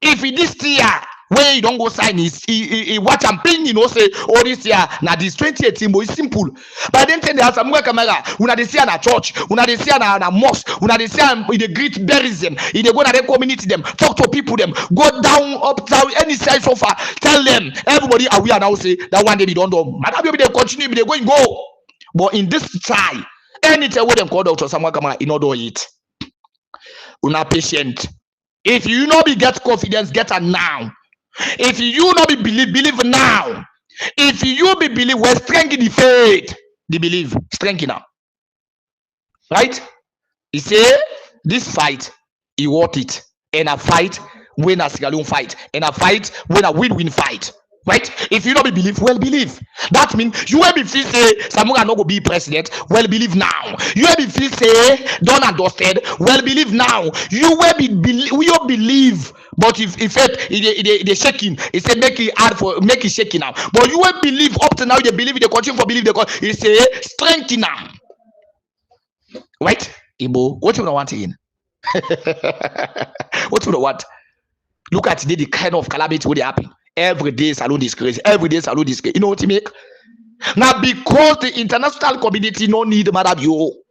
if in this year where you don't go sign what I'm paying, say all this year now this 2018 boy simple. But then they have Samuel Kamara, una they see na church, una they see na mosque, una they see in the great burism, in the go na the community them, talk to people them, go down, up, down, any side so far, tell them everybody aware now say that one day they don't know. Madam they continue, they going go. But in this time, anytime when them call Dr. Samuel Kamara, in order it. Una patient. If you not be get confidence, get her now. If you not be believe now. If you be believe, we're strengthening the faith. The believe, strength now. Right? He say this fight, he want it. And a fight when a Sierra Leone fight. And a fight when a win-win fight. Right? If you not be believe, well believe. That means you will be feel say Samuel not go be president. Well believe now. You will be feel say done and dusted. Well believe now. You will be believe. But if it shaking, it say make it hard for make it shaking now. But you will believe up to now. They believe they continue for believe they it say strength now. Right? Ibo, what you don't want in? What you don't want? Look at the kind of calamity what they happen. Every day Salone disgrace. Every day Salone disgrace. You know what you make? Now because the international community no need madam you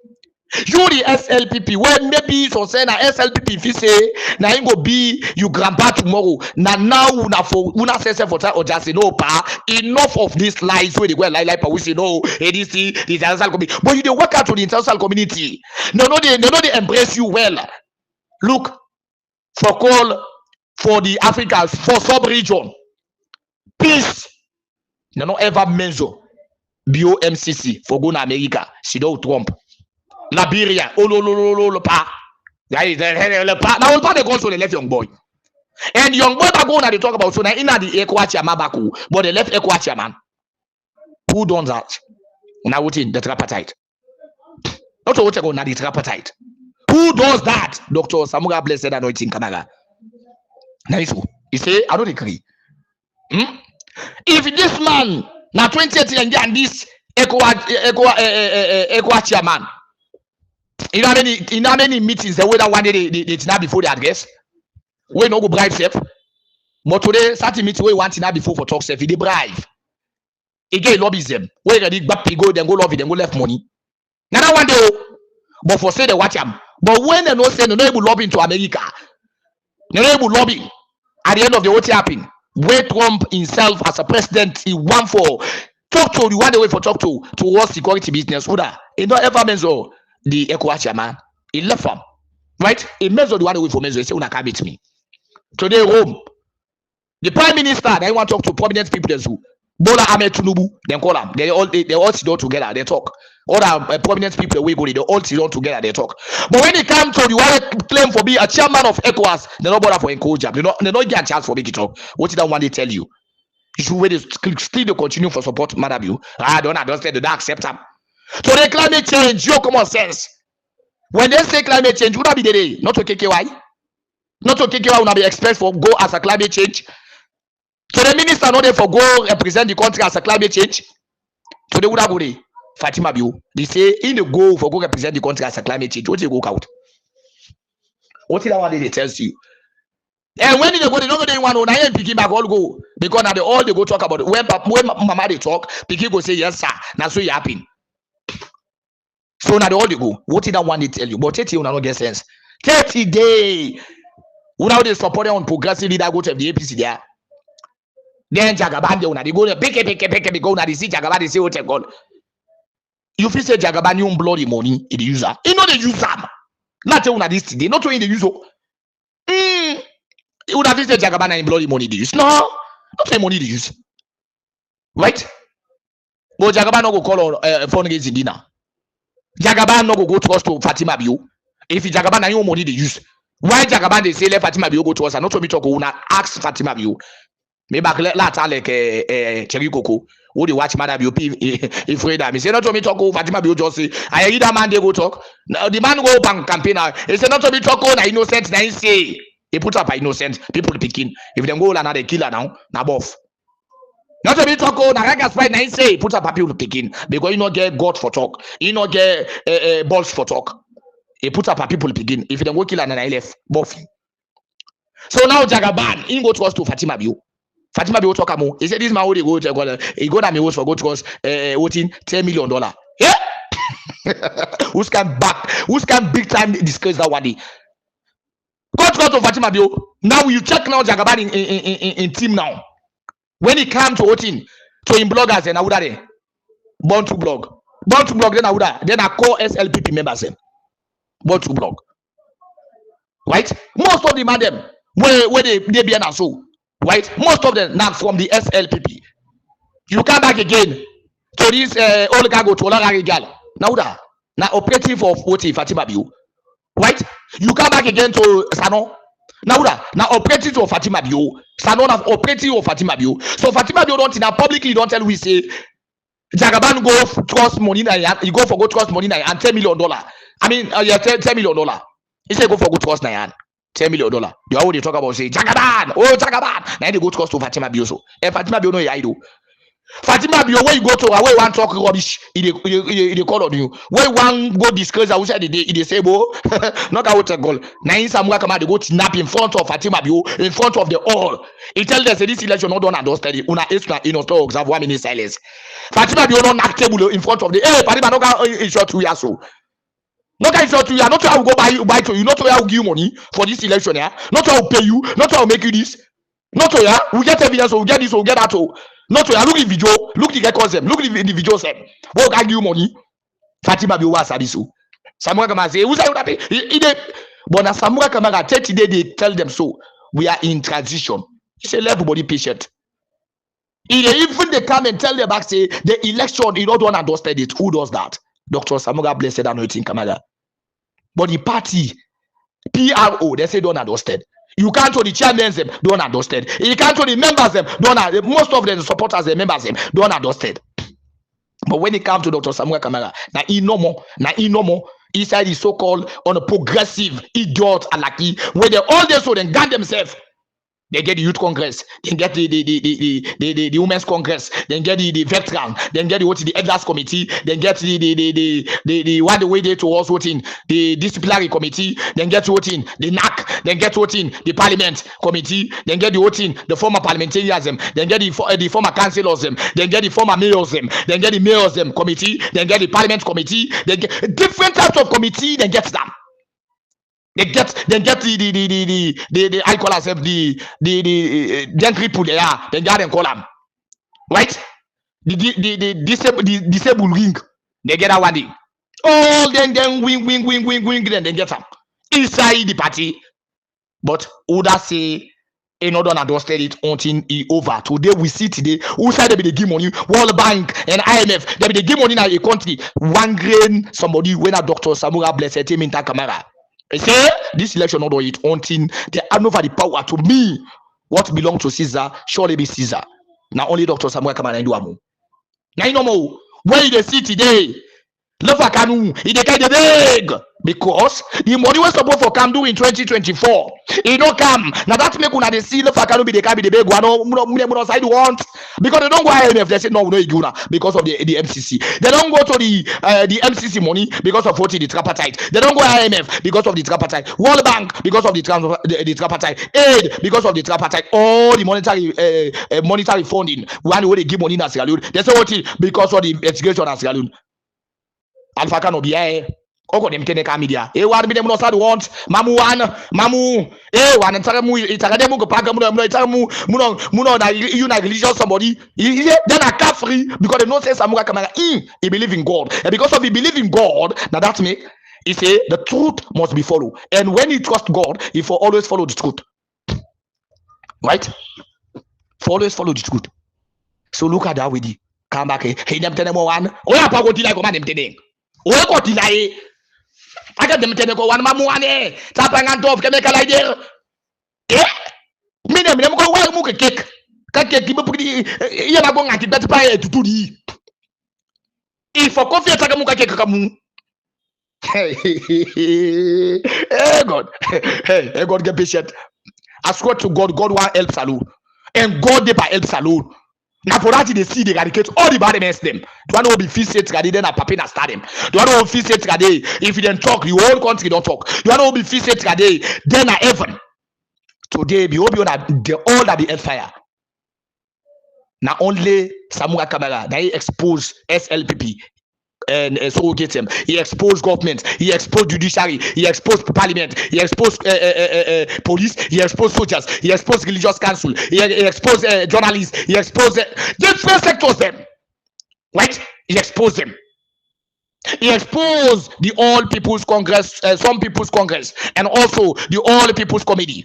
the SLPP when maybe so say na SLPP if you say na him go be you grandpa tomorrow now una say for time or just say no pa enough of these lies where they go lie pa we say no this the international community but you dey work out to the international community no they embrace you well. Look for call for the Africans for sub-region peace no ever mention BOMCC for go to America she don't Trump Liberia pa now all part they go so they left young boy and young boy that go now they talk about so now in the ECOWAS chairman back but they left ECOWAS chairman who done that now what in the tripartite not what go now the tripartite who does that Dr. Samuel Blessed anointing Canada nice he say I don't agree. If this man now 2018 and this ECOWAS chairman, in how many meetings the way that one day they now before the address, we no go bribe self. But today, certain meeting we want now before for talk self, they bribe. Again, lobbyism. We ready back go then go lobby then go left money. Now that one day, but for say they watch him. But when they no say no able lobbying to America, no able lobbying. At the end of the what happen? Where Trump himself as a president, he won for talk to the one way for talk to towards security business. He don't ever measure the ECOWAS chairman. He left him. Right? He measure the one way for measure. He say, "Una can't beat me." Today, Rome, the prime minister, they want to talk to prominent people. There's who Bola Ahmed Tinubu, then call them. They all sit down together. They talk. All the prominent people we go, they all sit down together. They talk. But when it comes to the one claim for being a chairman of ECOWAS, they don't bother for encourage them. They don't get a chance for make it talk. What did that one they tell you? You should wait still to continue for support, madam. You I don't understand. They don't accept them. So the climate change, your common sense. When they say climate change, would that be the day? Not to KKY. Not to KKY will not be expressed for go as a climate change. So the minister not there for go represent the country as a climate change. So they would have go there. Fatima Bio. They say in the go for go represent the country as a climate change. What you go out? What is that one they tells you? And when they go, they don't go one on I am picking back all go because now they go talk about it. When mama they talk, Piki go say yes sir. Now so you happen. So now they all they go. What is that one they tell you? But 30 will not get sense. 30 days. Without they support on progressive leader go to the APC there. Then Jagaban they go pick go now they see Jagaban they say what God. You feel say Jagaban you bloody money in the user. You know the user. Not on this today, not in the user. would have said Jagabana in bloody money they use. No, not say money they use. Right? But Jagaban no go call on phone against dinner. Jagaban no go trust to Fatima Bio. If Jagaban na your money they use. Why Jagaban they say let Fatima Bio go to us and not to me talk una ask Fatima Bio. Me back later like Cherry Coco. Who they watch Madam Bio if Freda. Me say not to me talk Fatima Bio just say I hear that man they go talk. Now the man go bank campaign now. He say not to me talk na innocent na he say. He put up a innocent people picking. If them go another killer now, na boff. Not to be talk na ragas right now say put up a people picking because you not get God for talk. You not get balls for talk. He put up a people picking. If them go kill and I left boff. So now Jagaban he go trust to Fatima Bio. Fatima Bio talk amo. He said this man who they go he go that me for go trust voting $10 million. Yeah. Who's can big time discuss that one day? Go trust to Fatima Bio. Now you check now Jagaban in team now. When it comes to voting to in bloggers and Audare, born to blog, then Auda, then I call SLPP members them, born to blog, right? Most of them are them where they be an so, right? Most of them now from the SLPP. You come back again to this oligarch to Olaragal, now operative of voting Fatima Bio, right? You come back again to Salone. Now operating to Fatima Bio, Salone have operating of Fatima Bio. So Fatima Bio don't now publicly don't tell we say Jagaban go trust money na you go for go trust money na and $10 million. I mean $10 million. He say go for go trust na $10 million. You already talk about say Jagaban, Jagaban. Now they go trust to Fatima Bio so. And Fatima Bio no ya do. Fatima Bio where you go to where one talk rubbish he call on you where one go discuss I wish I did they say bo not out a goal now in some way come out they go snap in front of Fatima Bio in front of the all he tell them say this election not done and dusted una extra in auto observe 1 minute silence Fatima Bio not table in front of the Fatima no can short 2 years so not can short 2 years not how go buy to you not how give you money for this election yeah not how pay you not how make you this not to yeah we get evidence so we get this so we get that so not to look the video, look the records them, look the video them. What can give you money? Fatima Bio was Adisu. Samura Kama say, who's that? But na Samura Kama 30 days they tell them so. We are in transition. He say, let everybody patient. Even they come and tell them back say the election, you don't understand it. Who does that? Dr. Samura blessed anointing Kamaga. But the party, PRO, they say don't understand. You can't tell the chairmen them don't understand. You can't tell the members them don't. Most of them supporters, the members them don't understand. But when it comes to Dr. Samuel Kamara, na inomo, inside the so-called on a progressive idiot alaki, where they all they so then guard themselves. They get the youth congress, then get the women's congress, then get the veteran, then get the elders committee, then get the what the way they towards voting, the disciplinary committee, then get voting the NAC, then get voting the parliament committee, then get the voting the former parliamentarians, then get the former councillors, then get the former mayors, then get the mayors committee, then get the parliament committee, then get different types of committee, then get them. They get the I call ourselves the people they are they got them call them right the disabled ring they get that one day all then wing then they get them inside the party but Oda say in order to understand it until it over today we see today who said they be the give money World Bank and IMF they be the give money in a country 1 grain somebody when a Dr. Samura blessed him in Takamara. I say this election not do it until they hand over the power to me. What belongs to Caesar surely be Caesar. Now only Dr. Samuel Kamara do amo. Now you know more where they see today. Love Kanu, he dey carry the big because the money was supposed to come do in 2024. It don't come. Now that make una dey see Love Kanu be dey carry the big one. No side want because they don't go IMF. They say no, we no iguna because of the MCC. They don't go to the MCC money because of voting the tripartite. They don't go IMF because of the tripartite. World Bank because of the tripartite. Aid because of the tripartite. All the monetary funding. One way they give money in Sierra Leone. They say what because of the investigation in Sierra Leone. Alpha Kano biya oko dem kene ka media e war bi dem no sad want mamu wan ntare mu itare dem go paga mu itare mu na you na religious somebody then a kafri because they know say Samuel Kamara he believe in God and because of he believe in God now that make he say the truth must be followed and when you trust God he for always follow the truth Right? Always follow the truth. So look at that with you. Come back. Hey, them tell one. Oh, I go delay go man them telling. Oh, go delay. I got them tell go one mamuane. Tapangan top ke make like there. Eh? Me them go wa mu ke cake. Ka cake ki bu di ye na go ngati bet pa e tutu di. If for coffee ta mu ka cake ka mu. Hey, God. Hey, God, get patient. I swear to God, God want help Salone. And God they help Salone. Now for that they see they eradicate all the bad against them. Do I know be feel set then a papi na start them? Do I know feel set if you don't talk, the whole country don't talk. Do I know be feel set then a heaven. Today be obi on the all that be hellfire. Now only Samura Camera they expose SLPP. And surrogate him. He exposed government, he exposed judiciary, he exposed parliament, he exposed police, he exposed soldiers, he exposed religious council, he exposed journalists, he exposed different sectors them. Right? He exposed them. He exposed the All People's Congress, some People's Congress, and also the All People's Committee.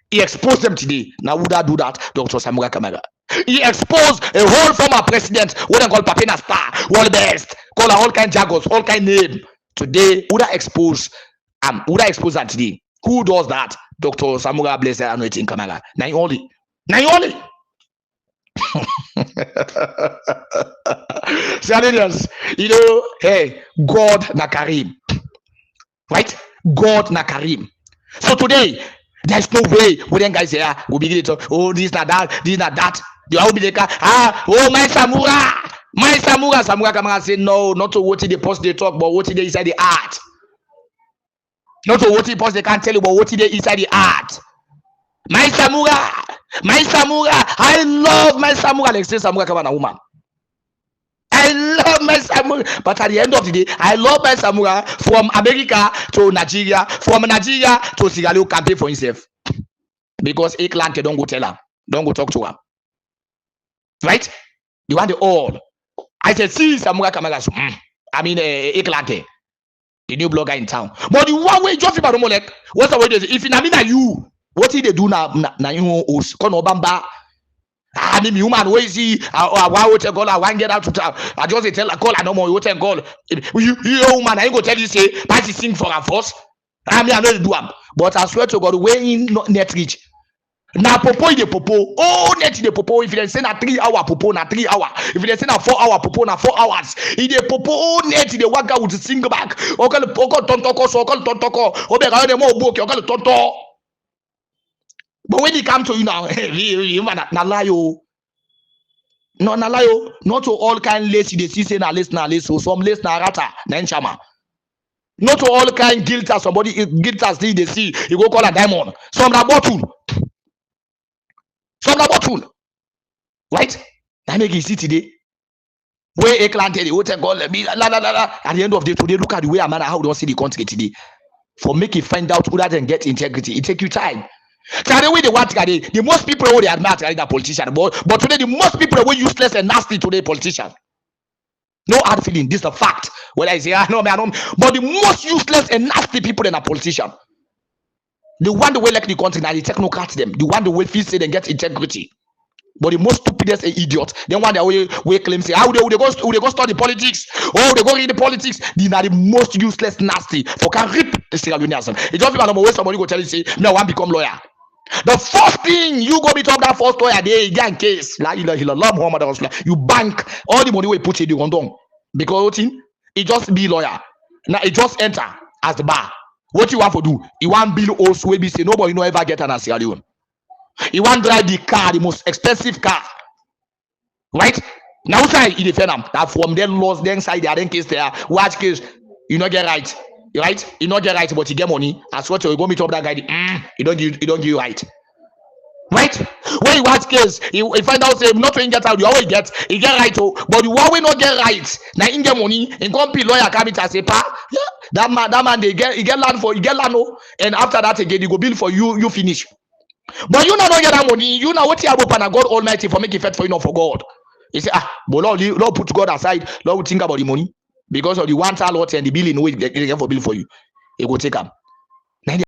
He exposed them today. Now would I do that, Dr. Samura Kamara? He exposed a whole former president, what they call Papina Star, world best, call all kind jargons, all kind name. Today, would I expose that today? Who does that? Dr. Samura Blessed Anointing Kamara. Now only. Sierra, you know, hey, God Nakarim. Right? God Nakarim. So today, there's no way we then guys here will begin to this not that, this not that. You will be like, my Samura Kamara say no, not to what they post they talk, but what they inside the art. Not to what they post they can't tell you, but what they inside the art. My Samura, I love my Samura. Like say Samura Kamara woman. I love my Samura, but at the end of the day, I love my Samura from America to Nigeria, from Nigeria to Sierra Leone campaign for himself. Because Eklante don't go tell her, don't go talk to her. Right? You want the all. I said, see Samura Kamara. Eklante, the new blogger in town. But the one way just about Molek, what's the way they say? If you what did they do now? You kono bamba. I mean, human way see. I want to call. I want get out to town. I just tell a call. I no more. You tell call. You woman. I ain't go tell you say. Party sing for a force. I mean, I know do am. But I swear to God, way in net reach. Now popo the popo. Oh, net the popo. If they send a 3 hour popo, na 3 hour. If they send a 4 hour popo, na 4 hours. If they popo, oh net the waka with sing back. Okay, poko tontoko so okay tontoko. Obe ka de mo book. Okay tonto. But when it comes to you now, na lie yo. No, na lie yo. Not to all kind lace they see say na lace so some lace na rata na enchama. Not to all kind guilt as somebody guilt as they see you go call a diamond. Some na bottle. Right? That make it see today. Where a client the hotel call me la. At the end of the day today, look at the way a man how don't see the country today. For make you find out who doesn't get integrity, it take you time. So the way they want the most people who they admire are politician, but today the most people who useless and nasty today politician. No hard feeling, this is a fact. When I say I know, but the most useless and nasty people in a politician, the one the way like the country now the technocrats them, the one the way feel say they get integrity. But the most stupidest idiot, then one the way claim say how they go study politics, oh they go read the politics. These are the most useless nasty for can rip the Sierra Leonean. It just be way somebody go tell you say me I want become lawyer. The first thing you go meet up that first lawyer they get in case la ilaha Muhammad Rasulullah. You bank all the money we put in the condom because it just be lawyer. Now it just enter as the bar. What you want to do? You want bill also will be say nobody no ever get an Sierra Leone. You want drive the car, the most expensive car, right? Now try you defend them that from them laws then side there then case there watch case you not get right. Right? You not get right, but you get money. As what you go meet up that guy, you don't give you right. Right? When you watch case, you find out say not when you get out, you always get right, but you always not get right. Now you get money, and come be lawyer come it and say, pa, yeah, that man they get land and after that again you go bill for you finish. But you not get that money, you know what you have open God Almighty for make it fit for you not for God. You say, but Lord put God aside, Lord will think about the money. Because of the one lot and the billing, we get for bill for you. It will take them.